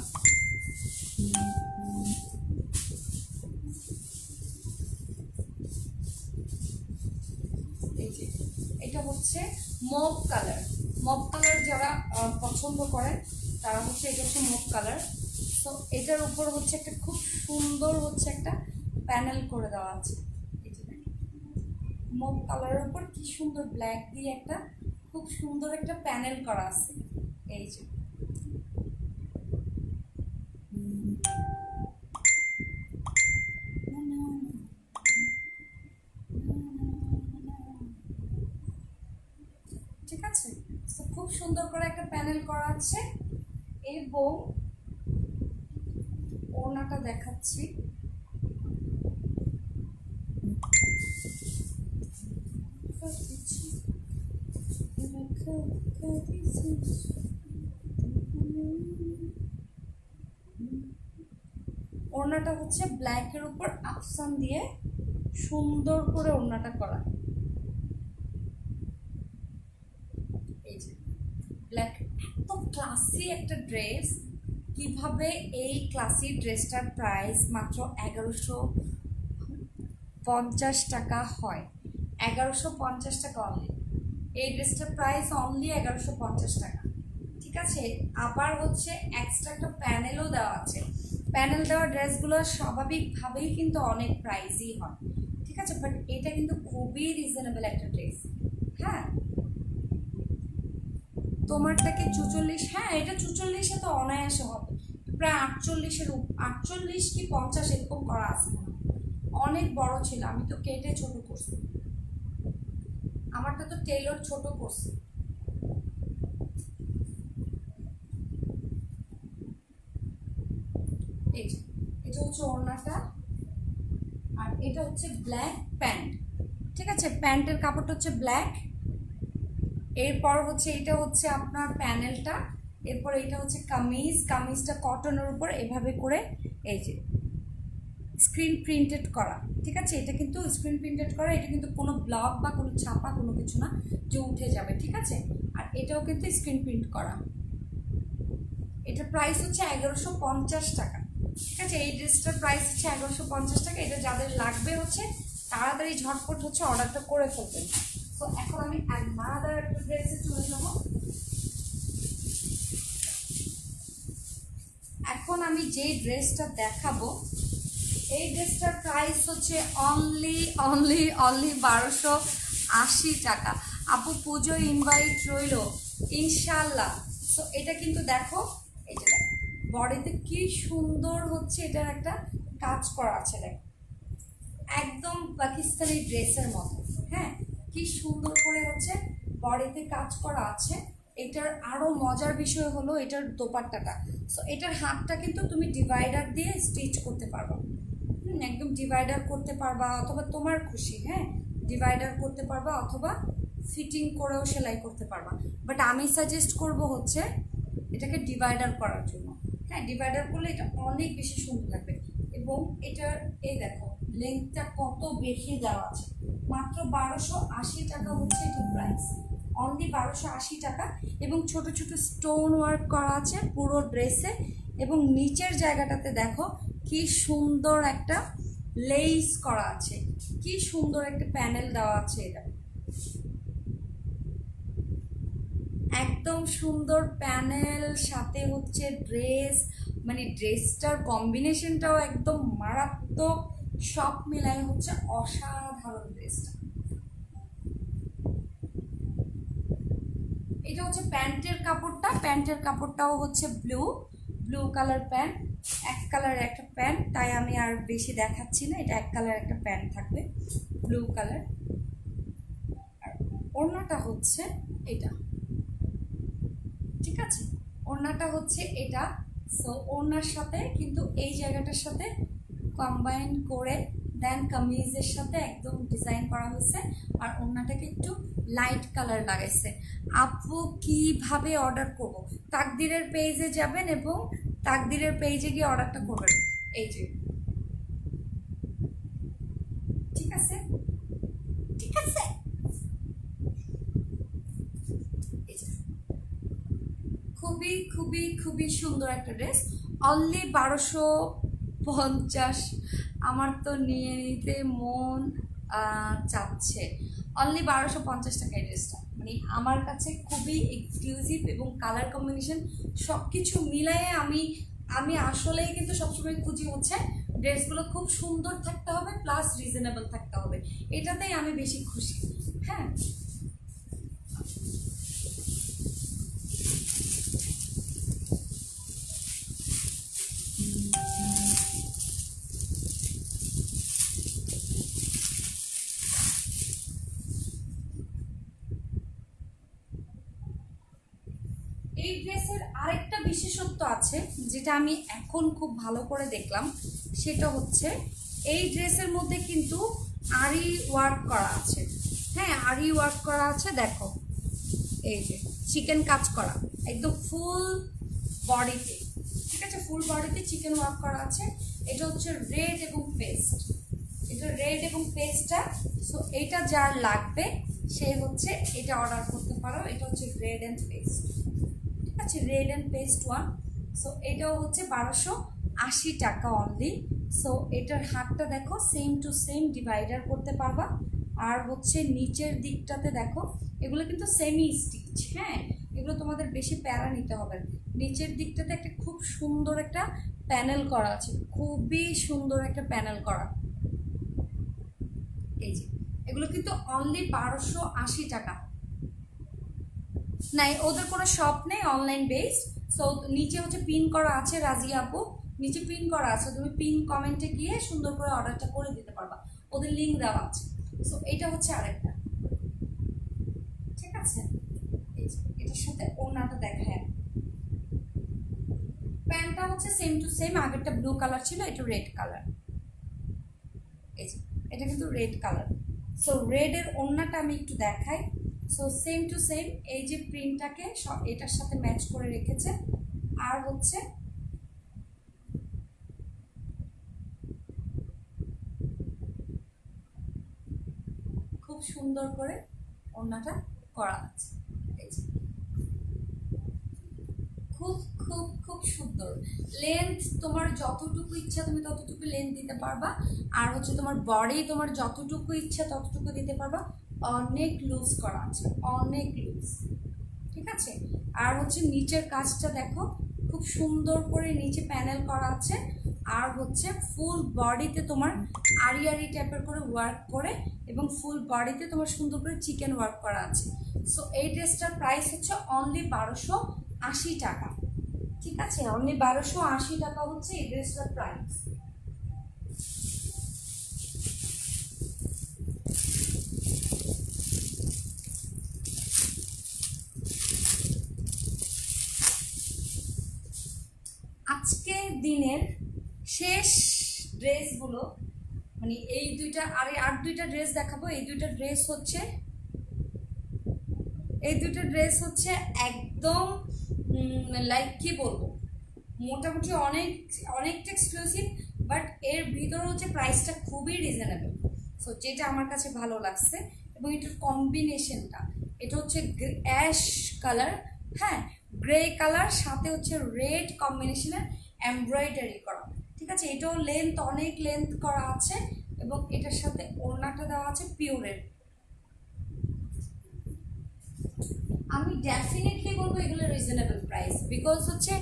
Speaker 1: এটা হচ্ছে মভ কালার, মভ কালার যারা পছন্দ করেন তারা হচ্ছে এটা হচ্ছে মভ কালার। তো এটার উপর হচ্ছে একটা খুব সুন্দর হচ্ছে একটা প্যানেল করে দেওয়া আছে। মভ কালারের উপর কি সুন্দর ব্ল্যাক দিয়ে একটা খুব সুন্দর একটা প্যানেল করা আছে। এই যে ঠিক আছে, তো খুব সুন্দর করে একটা প্যানেল করা আছে এবং ওড়নাটা দেখাচ্ছি। ওড়নাটা হচ্ছে ব্ল্যাকের উপর আফসান দিয়ে সুন্দর করে ওড়নাটা করা। এই যে ব্ল্যাক, এত ক্লাসি একটা ড্রেস। কিভাবে এই ক্লাসি ড্রেসটার প্রাইস মাত্র 1150 টাকা হয়। 1150 টাকা অনলি। এই ড্রেসটার প্রাইস অনলি 1150 টাকা। ঠিক আছে, আবার হচ্ছে এক্সট্রা একটা প্যানেলও দেওয়া আছে। প্যানেল দেওয়া ড্রেসগুলো স্বাভাবিকভাবেই কিন্তু অনেক প্রাইসই হয়। ঠিক আছে, বাট এটা কিন্তু খুবই রিজনেবল একটা ড্রেস। হ্যাঁ, তোমারটা কি 44? হ্যাঁ, এটা 44-এ তো অনায়াসে হবে, প্রায় 48 কি 50 এরকম করা আছে। অনেক বড় ছিল, আমি তো কেটে ছোট করছি, আমারটা তো টেলর ছোট করছে। এটা হচ্ছে ওড়নাটা, আর এটা হচ্ছে ব্ল্যাক প্যান্ট। ঠিক আছে, প্যান্টের কাপড়টা হচ্ছে ব্ল্যাক। এরপর হচ্ছে এটা হচ্ছে আপনার প্যানেলটা। এরপর এটা হচ্ছে কামিজটা কটনের উপর এভাবে করে এই যে স্ক্রিন প্রিন্টেড করা। ঠিক আছে, এটা কিন্তু স্ক্রিন প্রিন্টেড করা, এটা কিন্তু কোনো ব্লক বা কোনো ছাপা কোনো কিছু না যে উঠে যাবে। ঠিক আছে, আর এটাও কিন্তু স্ক্রিন প্রিন্ট করা। এটার প্রাইস হচ্ছে 1150 টাকা। ঠিক আছে, এই ড্রেসটার প্রাইস হচ্ছে 1150 টাকা। এটা যাদের লাগবে হচ্ছে তাড়াতাড়ি ঝটপট হচ্ছে অর্ডারটা করে ফেলবেন। তো এখন আমি আলাদা একটা ড্রেসে চলে যাবো। এখন আমি যেই ড্রেসটা দেখাবো এই ড্রেসটার প্রাইস হচ্ছে অনলি 1280 টাকা। আপু পুজো ইনভাইট রইল ইনশাল্লাহ। তো এটা কিন্তু দেখো, এই যে দেখো বডিতে কি সুন্দর হচ্ছে এটার একটা কাজ করা আছে, দেখো একদম পাকিস্তানি ড্রেসের মতো। হ্যাঁ, কি সুন্দর করে হচ্ছে বডিতে কাজ করা আছে। এটার আরো মজার বিষয় হলো এটার দোপাট্টাটা। সো এটার হাতটা কিন্তু তুমি ডিভাইডার দিয়ে স্টিচ করতে পারবা। একদম ডিভাইডার করতে পারবা, অথবা তোমার খুশি। হ্যাঁ, ডিভাইডার করতে পারবা অথবা ফিটিং করেও সেলাই করতে পারবা। বাট আমি সাজেস্ট করব হচ্ছে এটাকে ডিভাইডার করার জন্য। হ্যাঁ, ডিভাইডার করলে এটা অনেক বেশি সুন্দর লাগবে। এবং এটার এই দেখো লেন্থটা কত বেশি দেওয়া আছে। মাত্র 1280 টাকা হচ্ছে এটা প্রাইস, অনলি 1280 টাকা। এবং ছোট ছোট স্টোন ওয়ার্ক করা আছে পুরো ড্রেসে। এবং নিচের জায়গাটাতে দেখো কি সুন্দর একটা লেস করা আছে, কি সুন্দর একটা প্যানেল দেওয়া আছে। এটা একদম সুন্দর প্যানেল, সাথে হচ্ছে ড্রেস, মানে ড্রেসটার কম্বিনেশনটাও একদম মারাত্মক। সব মিলাই হচ্ছে অসাধারণ ড্রেসটা। এটা হচ্ছে প্যান্টের কাপড়টা, প্যান্টের কাপড়টাও হচ্ছে ব্লু কালার প্যান্ট। এক কালার একটা প্যান্ট, তাই আমি আর বেশি দেখাচ্ছি না। এটা এক কালার একটা প্যান্ট থাকবে, ব্লু কালার। আর ওড়নাটা হচ্ছে এটা। ঠিক আছে, ওড়নাটা হচ্ছে এটা। সো ওড়নার সাথে কিন্তু এই জায়গাটার সাথে কম্বাইন করে দেন কামিজের সাথে একদম ডিজাইন করা হয়েছে। আর ওড়নাটাকে একটু লাইট কালার লাগাইছে। আপু কিভাবে অর্ডার করব? তাকদিরের পেজে যাবেন এবং তাকদিরের পেজে গিয়ে অর্ডারটা করবেন। এই যে ঠিক আছে, ঠিক আছে। খুবই খুবই খুবই সুন্দর একটা ড্রেস, অনলি 1250। আমার তো নিয়ে নিতে মন চাচ্ছে। অনলি 1250 টাকা এই ড্রেসটা, মানে আমার কাছে খুবই এক্সক্লুসিভ এবং কালার কম্বিনেশন সব কিছু মিলায়ে আমি আসলেই কিন্তু সবসময় খুঁজি হচ্ছে ড্রেসগুলো খুব সুন্দর থাকতে হবে প্লাস রিজনেবল থাকতে হবে, এটাতেই আমি বেশি খুশি। হ্যাঁ, এই ড্রেসের আরেকটা বিশেষত্ব আছে যেটা আমি এখন খুব ভালো করে দেখলাম, সেটা হচ্ছে এই ড্রেসের মধ্যে কিন্তু আরি ওয়ার্ক করা আছে। হ্যাঁ, আরি ওয়ার্ক করা আছে, দেখো এই যে চিকেন কাজ করা একদম ফুল বডিতে, ঠিক আছে, ফুল বডিতে চিকেন ওয়ার্ক করা আছে। এটা হচ্ছে রেড এবং পেস্ট, এটা রেড এবং পেস্টটা। সো এটা যার লাগবে সে হচ্ছে এটা অর্ডার করতে পারো। এটা হচ্ছে রেড অ্যান্ড পেস্ট, ঠিক আছে, red and paste one. So এটাও হচ্ছে 1280 টাকা অনলি। সো এটার হাতটা দেখো সেম টু সেম ডিভাইডার করতে পারবা। আর হচ্ছে নিচের দিকটাতে দেখো, এগুলো কিন্তু সেমি স্টিচ, হ্যাঁ, এগুলো তোমাদের বেশি প্যারা নিতে হবে না। নিচের দিকটাতে একটা খুব সুন্দর একটা প্যানেল করা আছে, খুবই সুন্দর একটা প্যানেল করা। এই যে এগুলো কিন্তু অনলি 1280 টাকা। নাই, ওদের কোনো শপ নেই, অনলাইন বেসড। সো নিচে হচ্ছে পিন করা আছে, রাজিয়া আপু নিচে পিন করা আছে, তুমি পিন কমেন্টে গিয়ে সুন্দর করে অর্ডারটা করে দিতে পারবা, ওদের লিঙ্ক দেওয়া আছে। সো এটা হচ্ছে আরেকটা, ঠিক আছে। এই যে এটার সাথে ওড়নাটা দেখায়, প্যান্টটা হচ্ছে সেম টু সেম, আগেরটা ব্লু কালার ছিল, এটা রেড কালার। এই যে এটা কিন্তু রেড কালার। সো রেডের ওড়নাটা আমি একটু দেখাই। সো সেম টু সেম, এই যে প্রিন্টটাকে সব এটার সাথে ম্যাচ করে রেখেছে। আর হচ্ছে খুব সুন্দর করে ওড়নাটা করা আছে। এই যে খুব খুব খুব সুন্দর লেন্থ, তোমার যতটুকু ইচ্ছা তুমি ততটুকু লেন্থ দিতে পারবা। আর হচ্ছে তোমার বডি তোমার যতটুকু ইচ্ছা ততটুকু দিতে পারবা। অনেক লুজ করা আছে, অনেক লুজ, ঠিক আছে। আর হচ্ছে নিচের কাজটা দেখো, খুব সুন্দর করে নিচে প্যানেল করা আছে। আর হচ্ছে ফুল বডিতে তোমার আড়ি আড়ি টাইপের করে ওয়ার্ক করে, এবং ফুল বডিতে তোমার সুন্দর করে চিকেন ওয়ার্ক করা আছে। সো এই ড্রেসটার প্রাইস হচ্ছে অনলি 1280 টাকা, ঠিক আছে, অনলি 1280 টাকা হচ্ছে এই ড্রেসটার প্রাইস। আজকে দিনের শেষ ড্রেসগুলো, মানে এই দুইটা আর দুইটা ড্রেস দেখাবো। এই দুইটা ড্রেস হচ্ছে একদম লাইক কি বলবো, মোটামুটি অনেকটা এক্সক্লুসিভ, বাট এর ভিতরে হচ্ছে প্রাইসটা খুবই রিজনেবল। সো যেটা আমার কাছে ভালো লাগছে, এবং এটার কম্বিনেশনটা, এটা হচ্ছে অ্যাশ কালার, হ্যাঁ, গ্রে কালার, সাথে হচ্ছে রেড কম্বিনেশনের এমব্রয়ডারি করা, ঠিক আছে। এটাও অনেক লেন্থ করা আছে, এবং এটার সাথে ওড়নাটা দেওয়া আছে পিওরের। আমি ডেফিনেটলি বলবো এগুলো রিজনেবল প্রাইস, বিকজ হচ্ছে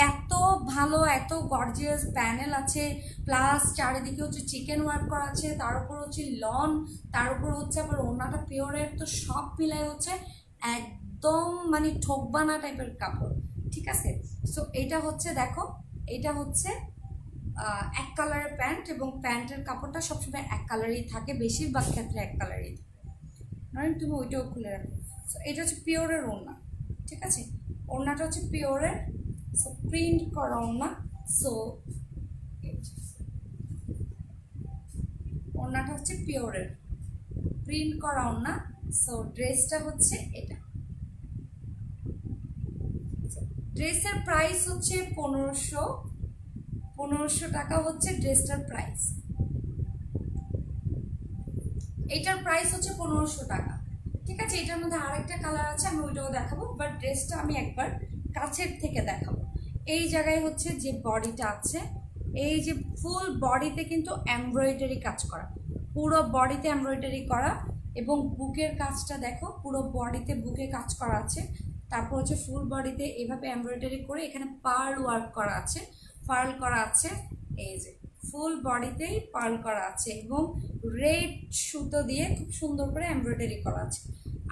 Speaker 1: এত ভালো, এত গর্জিয়াস প্যানেল আছে, প্লাস চারিদিকে হচ্ছে চিকেন ওয়ার্ক করা আছে, তার উপর হচ্ছে লন, তার উপর হচ্ছে আবার ওড়নাটা পিওরের। তো সব মিলাই হচ্ছে একদম মানে ঠোকবানা টাইপের কাপড়, ঠিক আছে। সো এটা হচ্ছে দেখো, এটা হচ্ছে এক কালারের প্যান্ট, এবং প্যান্টের কাপড়টা সবসময় এক কালারই থাকে, বেশিরভাগ ক্ষেত্রে এক কালারই থাকে, নয় তুমি ওইটাও খুলে রাখো। সো এটা হচ্ছে পিওরের ওড়না, ঠিক আছে, ওড়নাটা হচ্ছে পিওরের, সো প্রিন্ট করা ওড়না। সো ওড়নাটা হচ্ছে পিওরের প্রিন্ট করা ওড়না। সো ড্রেসটা হচ্ছে এটা, ড্রেসের প্রাইস হচ্ছে 1500 টাকা হচ্ছে ড্রেসটার প্রাইস। এটার প্রাইস হচ্ছে 1500 টাকা, ঠিক আছে। এটার মধ্যে আরেকটা কালার আছে, আমি ওইটাও দেখাবো, বাট ড্রেসটা আমি একবার কাছের থেকে দেখাবো। এই জায়গায় হচ্ছে যে বডিটা আছে, এই যে ফুল বডিতে কিন্তু এমব্রয়ডারি কাজ করা, পুরো বডিতে এমব্রয়ডারি করা, এবং বুকের কাজটা দেখো, পুরো বডিতে বুকে কাজ করা আছে। তারপর হচ্ছে ফুল বডিতে এভাবে এমব্রয়ডারি করে এখানে পার্ল ওয়ার্ক করা আছে, পার্ল করা আছে, এই যে ফুল বডিতেই পার্ল করা আছে, এবং রেড সুতো দিয়ে খুব সুন্দর করে এমব্রয়ডারি করা আছে।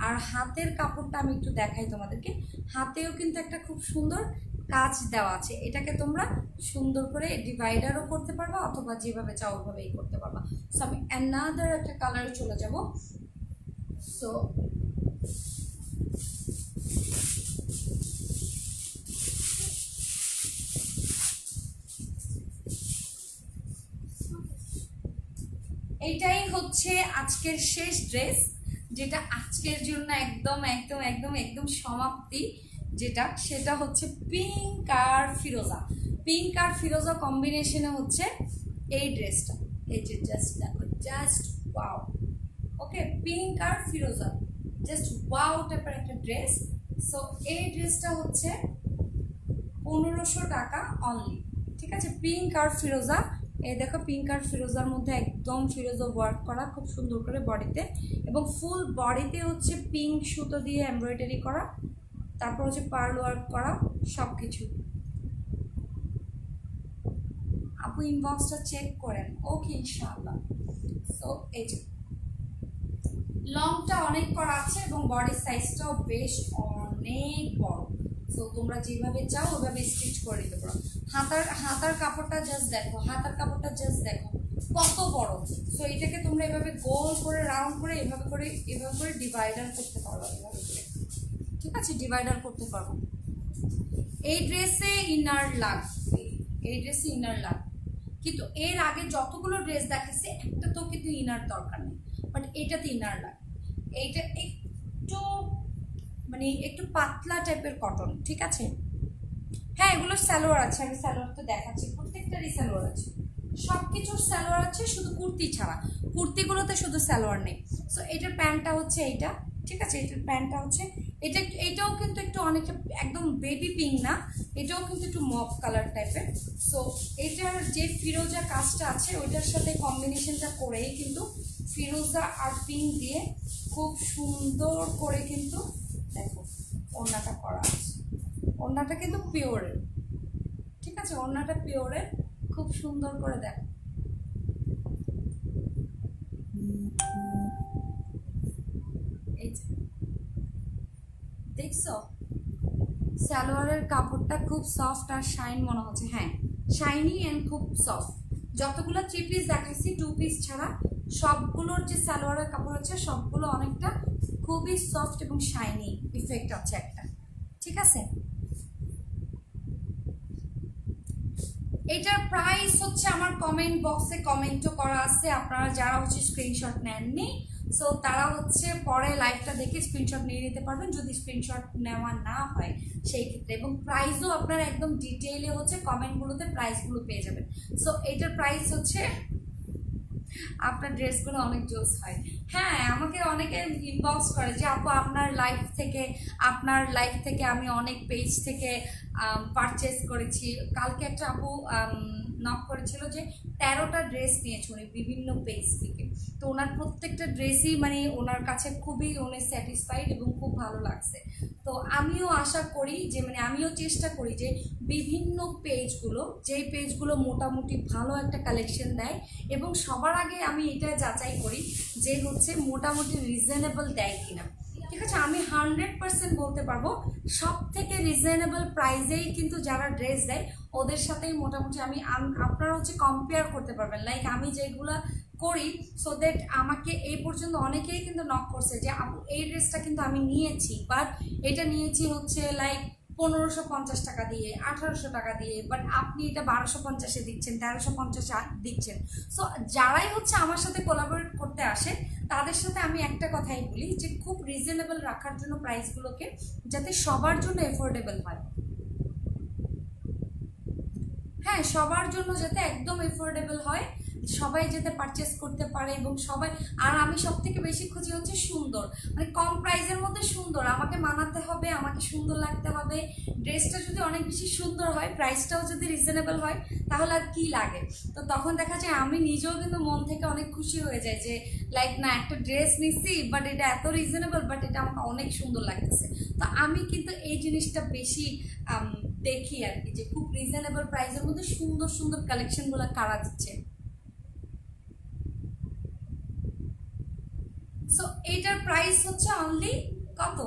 Speaker 1: আর হাতের কাপড়টা আমি একটু দেখাই তোমাদেরকে, হাতেও কিন্তু একটা খুব সুন্দর কাজ দেওয়া আছে। এটাকে তোমরা সুন্দর করে ডিভাইডারও করতে পারবা, অথবা যেভাবে চাও ওইভাবেই করতে পারবা। সো আমি অ্যানাদার একটা কালারে চলে যাব। সো এইটাই হচ্ছে আজকের শেষ ড্রেস, যেটা আজকের জন্য একদম একদম একদম একদম সমাপ্তি, যেটা সেটা হচ্ছে পিঙ্ক আর ফিরোজা। পিঙ্ক আর ফিরোজা কম্বিনেশনে হচ্ছে এই ড্রেসটা। এই যে জাস্ট দেখো, জাস্ট ওয়াও। ওকে, পিঙ্ক আর ফিরোজা জাস্ট ওয়াও টাইপের একটা ড্রেস। সো এই ড্রেসটা হচ্ছে 1500 টাকা অনলি। ঠিক আছে, পিঙ্ক আর ফিরোজা। এই দেখো, পিঙ্ক আর ফিরোজার মধ্যে একদম ফিরোজা ওয়ার্ক করা খুব সুন্দর করে বডিতে, এবং ফুল বডিতে হচ্ছে পিঙ্ক সুতো দিয়ে এমব্রয়ডারি করা, তারপর হচ্ছে পার্ল ওয়ার্ক করা, সব কিছু। আপু ইনবক্সটা চেক করেন। ওকে, ইনশাআল্লাহ। সো এই যে লংটা অনেক করা আছে এবং বডির সাইজটাও বেশ অনেক বড়। সো তোমরা যেভাবে চাও ওভাবে স্টিচ করে নিতে পারো। হাতার কাপড়টা জাস্ট দেখো, হাতার কাপড়টা জাস্ট দেখো কত বড়। সো এটাকে তোমরা এভাবে গোল করে রাউন্ড করে এভাবে করে ডিভাইডার করতে পারো, এভাবে করে। ঠিক আছে, ডিভাইডার করতে পারো। এই ড্রেসে ইনার লাগবে, এই ড্রেসে ইনার লাগবে, কিন্তু এর আগে যতগুলো ড্রেস দেখাচ্ছে একটা তো কিন্তু ইনার দরকার নেই, বাট এটাতে ইনার লাগে। এইটা একটু মানে একটু পাতলা টাইপের কটন। ঠিক আছে, হ্যাঁ এগুলোর সালোয়ার আছে, আমি সালোয়ার তো দেখাচ্ছি, প্রত্যেকটারই সালোয়ার আছে, সব কিছুর সালোয়ার আছে, শুধু কুর্তি ছাড়া। কুর্তিগুলোতে শুধু সালোয়ার নেই। সো এটার প্যান্টটা হচ্ছে এইটা। ঠিক আছে, এটার প্যান্টটা হচ্ছে এটা। এটাও কিন্তু একটু অনেকটা একদম বেবি পিঙ্ক না, এটাও কিন্তু একটু মপ কালার টাইপের। সো এটার যে ফিরোজা কাজটা আছে ওইটার সাথে কম্বিনেশনটা করেই কিন্তু ফিরোজা আর পিঙ্ক দিয়ে খুব সুন্দর করে কিন্তু দেখো ওড়নাটা করা আছে। ওড়নাটা কিন্তু পিওরের। ঠিক আছে, ওড়নাটা পিওরের, খুব সুন্দর করে দেখো। এই যে দেখছো, সালোয়ারের কাপড়টা খুব সফট আর শাইন মনে হচ্ছে। হ্যাঁ, শাইনি অ্যান্ড খুব সফট। যতগুলো 3 পিস দেখাচ্ছি 2 পিস ছাড়া সবগুলোর যে সালোয়ারের কাপড় আছে সবগুলো অনেকটা খুবই সফট এবং শাইনি ইফেক্ট আছে একটা। ঠিক আছে, এটার প্রাইস হচ্ছে আমার কমেন্ট বক্সে কমেন্টও করা আছে, আপনারা যারা হচ্ছে স্ক্রিনশট নেননি সো তারা হচ্ছে পরে লাইভটা দেখে স্ক্রিনশট নিয়ে নিতে পারবেন, যদি স্ক্রিনশট নেওয়া না হয় সেই ক্ষেত্রে। এবং প্রাইসও আপনারা একদম ডিটেইলে হচ্ছে কমেন্টগুলোতে প্রাইসগুলো পেয়ে যাবেন। সো এটার প্রাইস হচ্ছে, আপনার ড্রেসগুলো অনেক জোস হয়। হ্যাঁ, আমাকে অনেকে ইনবক্স করে যে আপু আপনার লাইফ থেকে আমি অনেক পেজ থেকে পারচেস করেছি। কালকে একটা আপু নক করেছিল যে 13টা ড্রেস নিয়েছে উনি বিভিন্ন পেজ থেকে। তো ওনার প্রত্যেকটা ড্রেসই মানে ওনার কাছে খুবই উনি স্যাটিসফাইড এবং খুব ভালো লাগছে। তো আমিও আশা করি যে মানে আমিও চেষ্টা করি যে বিভিন্ন পেজগুলো, যেই পেজগুলো মোটামুটি ভালো একটা কালেকশন দেয়, এবং সবার আগে আমি এটা যাচাই করি যে হচ্ছে মোটামুটি রিজনেবল দেয় কিনা। ঠিক আছে, আমি 100% বলতে পারবো সব থেকে রিজনেবল প্রাইসেই কিন্তু যারা ড্রেস দেয় ওদের সাথেই মোটামুটি আপনারা হচ্ছে কম্পেয়ার করতে পারবেন। লাইক আমি যেগুলা করি, সো দ্যাট আমাকে এই পর্যন্ত অনেকেই কিন্তু নক করছে যে আপু এই ড্রেসটা কিন্তু আমি নিয়েছি, বাট এটা নিয়েছি হচ্ছে লাইক 1550 টাকা দিয়ে, 1800 টাকা দিয়ে, বাট আপনি এটা 1250-এ দিচ্ছেন, 1350 দিচ্ছেন। সো যারাই হচ্ছে আমার সাথে কোলাবোরেট করতে আসে তাদের সাথে আমি একটা কথাই বলি যে খুব রিজনেবল রাখার জন্য প্রাইসগুলোকে, যাতে সবার জন্য এফোর্ডেবল হয়। হ্যাঁ, সবার জন্য যাতে একদম এফোর্ডেবল হয়, সবাই যাতে পারচেস করতে পারে এবং সবাই। আর আমি সব থেকে বেশি খুঁজি হচ্ছে সুন্দর, মানে কম প্রাইসের মধ্যে সুন্দর। আমাকে মানাতে হবে, আমাকে সুন্দর লাগতে হবে। ড্রেসটা যদি অনেক বেশি সুন্দর হয়, প্রাইসটাও যদি রিজনেবল হয়, তাহলে আর কি লাগে। তো তখন দেখা যায় আমি নিজেও কিন্তু মন থেকে অনেক খুশি হয়ে যায় যে লাইক না, একটা ড্রেস নিচ্ছি বাট এটা এত রিজনেবল, বাট এটা আমাকে অনেক সুন্দর লাগতেছে। তো আমি কিন্তু এই জিনিসটা বেশি দেখি আর কি, যে খুব রিজনেবল প্রাইসের মধ্যে সুন্দর সুন্দর কালেকশনগুলো কারা দিচ্ছে। সো এইটার প্রাইস হচ্ছে অনলি কত,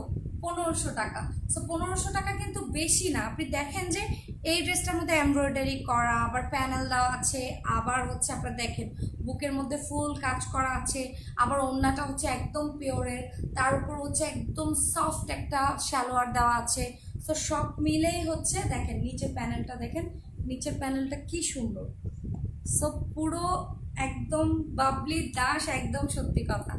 Speaker 1: 1500 টাকা। সো 1500 টাকা কিন্তু বেশি না। আপনি দেখেন যে এই ড্রেসটার মধ্যে এমব্রয়ডারি করা, আবার প্যানেল দেওয়া আছে, আবার হচ্ছে আপনার দেখেন বুকের মধ্যে ফুল কাজ করা আছে, আবার ওড়নাটা হচ্ছে একদম পিওরের, তার উপর হচ্ছে একদম সফট একটা সালোয়ার দেওয়া আছে। তো সব মিলেই হচ্ছে দেখেন নিচের প্যানেলটা, দেখেন নিচের প্যানেলটা কি সুন্দর। সো পুরো একদম বাবলি দাস, একদম সত্যি কথা।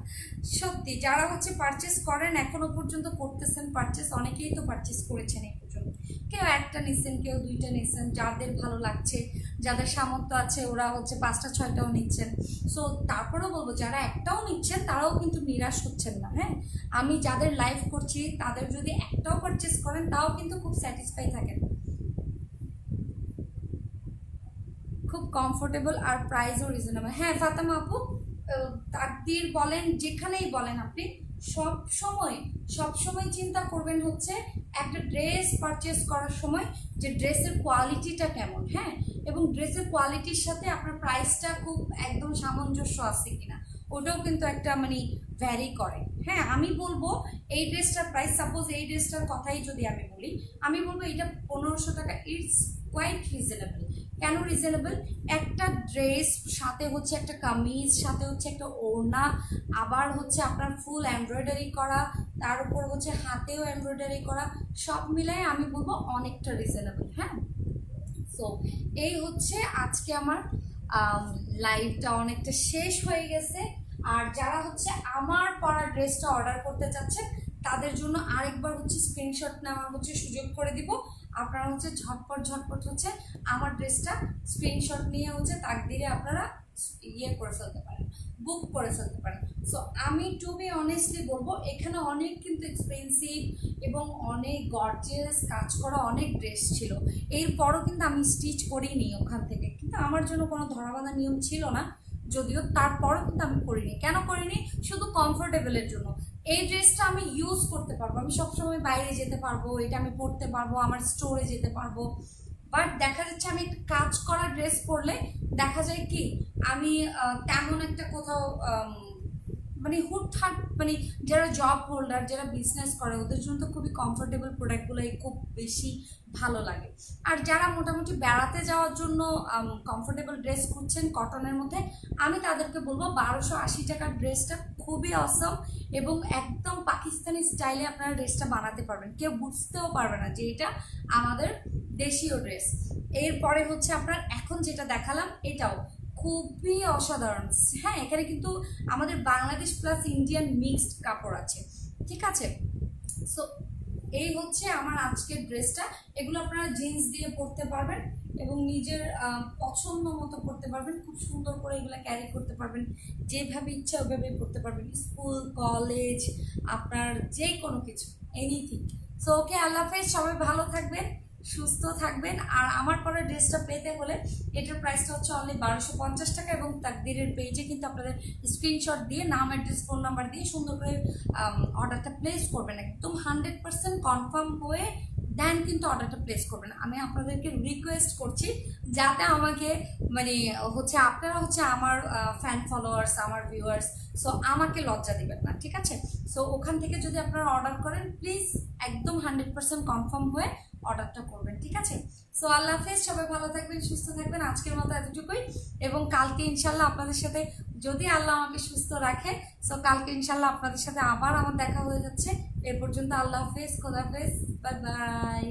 Speaker 1: সত্যি যারা হচ্ছে পারচেস করেন, এখনো পর্যন্ত করতেছেন পারচেস, অনেকেই তো পারচেস করেছেন এই পর্যন্ত। কেউ একটা নিচ্ছেন, কেউ দুইটা নিচ্ছেন, যাদের ভালো লাগছে, যাদের সামর্থ্য আছে ওরা হচ্ছে 5টা 6টাও নিচ্ছেন। সো তারপরেও বলবো যারা একটাও নিচ্ছেন তারাও কিন্তু নিরাশ হচ্ছেন না। হ্যাঁ, আমি যাদের লাইভ করছি তাদের যদি একটাও পারচেস করেন তাও কিন্তু খুব স্যাটিসফাই থাকেন, খুব কমফোর্টেবল আর প্রাইসও রিজনেবল। হ্যাঁ ফাতেমা আপু, তাকদির বলেন যেখানেই বলেন, আপনি সব সময় সব সময় চিন্তা করবেন হচ্ছে একটা ড্রেস পারচেস করার সময় যে ড্রেসের কোয়ালিটিটা কেমন। হ্যাঁ, এবং ড্রেসের কোয়ালিটির সাথে আপনার প্রাইসটা খুব একদম সামঞ্জস্য আছে কিনা, ওটাও কিন্তু একটা মানে ভ্যারি করে। হ্যাঁ, আমি বলবো এই ড্রেসটার প্রাইস, সাপোজ এই ড্রেসটার কথাই যদি আমি বলি, আমি বলবো এটা 1500 টাকা, ইটস কোয়াইট রিজনেবল। কেন রিজনেবল? একটা ড্রেস সাথে হচ্ছে একটা কামিজ, সাথে হচ্ছে একটা ওড়না, আবার হচ্ছে আপনার ফুল এমব্রয়ডারি করা, তার উপর হচ্ছে হাতেও এমব্রয়ডারি করা, সব মিলাই আমি বলবো অনেকটা রিজনেবল। হ্যাঁ, সো এই হচ্ছে আজকে আমার লাইভটা অনেকটা শেষ হয়ে গেছে। আর যারা হচ্ছে আমার পরা ড্রেসটা অর্ডার করতে চাচ্ছেন তাদের জন্য আরেকবার হচ্ছে স্ক্রিনশট নেওয়ার হচ্ছে সুযোগ করে দিব। আপনারা হচ্ছে ঝটপট ঝটপট হচ্ছে আমার ড্রেসটা স্ক্রিনশট নিয়ে হচ্ছে তাকদিরে আপনারা ইয়ে করে ফেলতে পারেন, বুক করে ফেলতে পারেন। সো আমি টু বি অনেস্টলি বলবো এখানে অনেক কিন্তু এক্সপেন্সিভ এবং অনেক গর্জিয়াস কাজ করা অনেক ড্রেস ছিল, এরপরও কিন্তু আমি স্টিচ করিনি ওখান থেকে, কিন্তু আমার জন্য কোনো ধরাবাঁধা নিয়ম ছিল না যদিও, তারপরও কিন্তু আমি করিনি। কেন করিনি? শুধু কমফোর্টেবলের জন্য। এই ড্রেসটা আমি ইউজ করতে পারবো, আমি সবসময় বাইরে যেতে পারবো, এটা আমি পরতে পারবো, আমার স্টোরে যেতে পারবো। বাট দেখা যাচ্ছে আমি একটা কাজ করা ড্রেস পরলে দেখা যায় কি আমি তেমন একটা কোথাও মানে হুটহাট, মানে যারা জব হোল্ডার, যারা বিজনেস করে ওদের জন্য তো খুবই কমফোর্টেবল প্রোডাক্টগুলোই খুব বেশি ভালো লাগে। আর যারা মোটামুটি বেড়াতে যাওয়ার জন্য কমফোর্টেবল ড্রেস খুঁজছেন কটনের মধ্যে, আমি তাদেরকে বলবো 1280 টাকার ড্রেসটা খুবই অসম, এবং একদম পাকিস্তানি স্টাইলে আপনারা ড্রেসটা বানাতে পারবেন, কেউ বুঝতেও পারবে না যে এটা আমাদের দেশীয় ড্রেস। এরপরে হচ্ছে আপনার এখন যেটা দেখালাম এটাও খুবই অসাধারণ। হ্যাঁ, এখানে কিন্তু আমাদের বাংলাদেশ প্লাস ইন্ডিয়ান মিক্সড কাপড় আছে, ঠিক আছে। সো এই হচ্ছে আমার আজকের ড্রেসটা, এগুলো আপনারা জিন্স দিয়ে পরতে পারবেন এবং নিজের পছন্দ মতো করতে পারবেন, খুব সুন্দর করে এগুলো ক্যারি করতে পারবেন, যেভাবে ইচ্ছা ওইভাবে পড়তে পারবেন, স্কুল কলেজ আপনার যে কোনো কিছু, এনিথিং। সো ওকে, আল্লাহ হাফেজ, সবাই ভালো থাকবেন, সুস্থ থাকবেন। আর আমার পরে ড্রেসটা পেতে হলে এটার প্রাইসটা হচ্ছে অনলি 1250 টাকা, এবং তাকদিরের পেজে কিন্তু আপনাদের স্ক্রিনশট দিয়ে নাম অ্যাড্রেস ফোন নাম্বার দিয়ে সুন্দর করে অর্ডারটা প্লেস করবেন, একদম 100% কনফার্ম হয়ে দেন কিন্তু অর্ডারটা প্লেস করবেন। আমি আপনাদেরকে রিকোয়েস্ট করছি যাতে আমাকে মানে হচ্ছে আপনারা হচ্ছে আমার ফ্যান ফলোয়ার্স, আমার ভিউয়ার্স, সো আমাকে লজ্জা দিবেন না, ঠিক আছে। সো ওখান থেকে যদি আপনারা অর্ডার করেন প্লিজ একদম 100% কনফার্ম হয়ে অর্ডারটা করবেন, ঠিক আছে। সো আল্লাহ হাফেজ, সবাই ভালো থাকবেন, সুস্থ থাকবেন, আজকের মতো এতটুকুই। এবং কালকে ইনশাল্লাহ আপনাদের সাথে যদি আল্লাহ আমাকে সুস্থ রাখে, সো কালকে ইনশাল্লাহ আপনাদের সাথে আবার আমার দেখা হয়ে যাচ্ছে। এ পর্যন্ত আল্লাহ হাফেজ, খোদা হাফেজ, বাই বাই।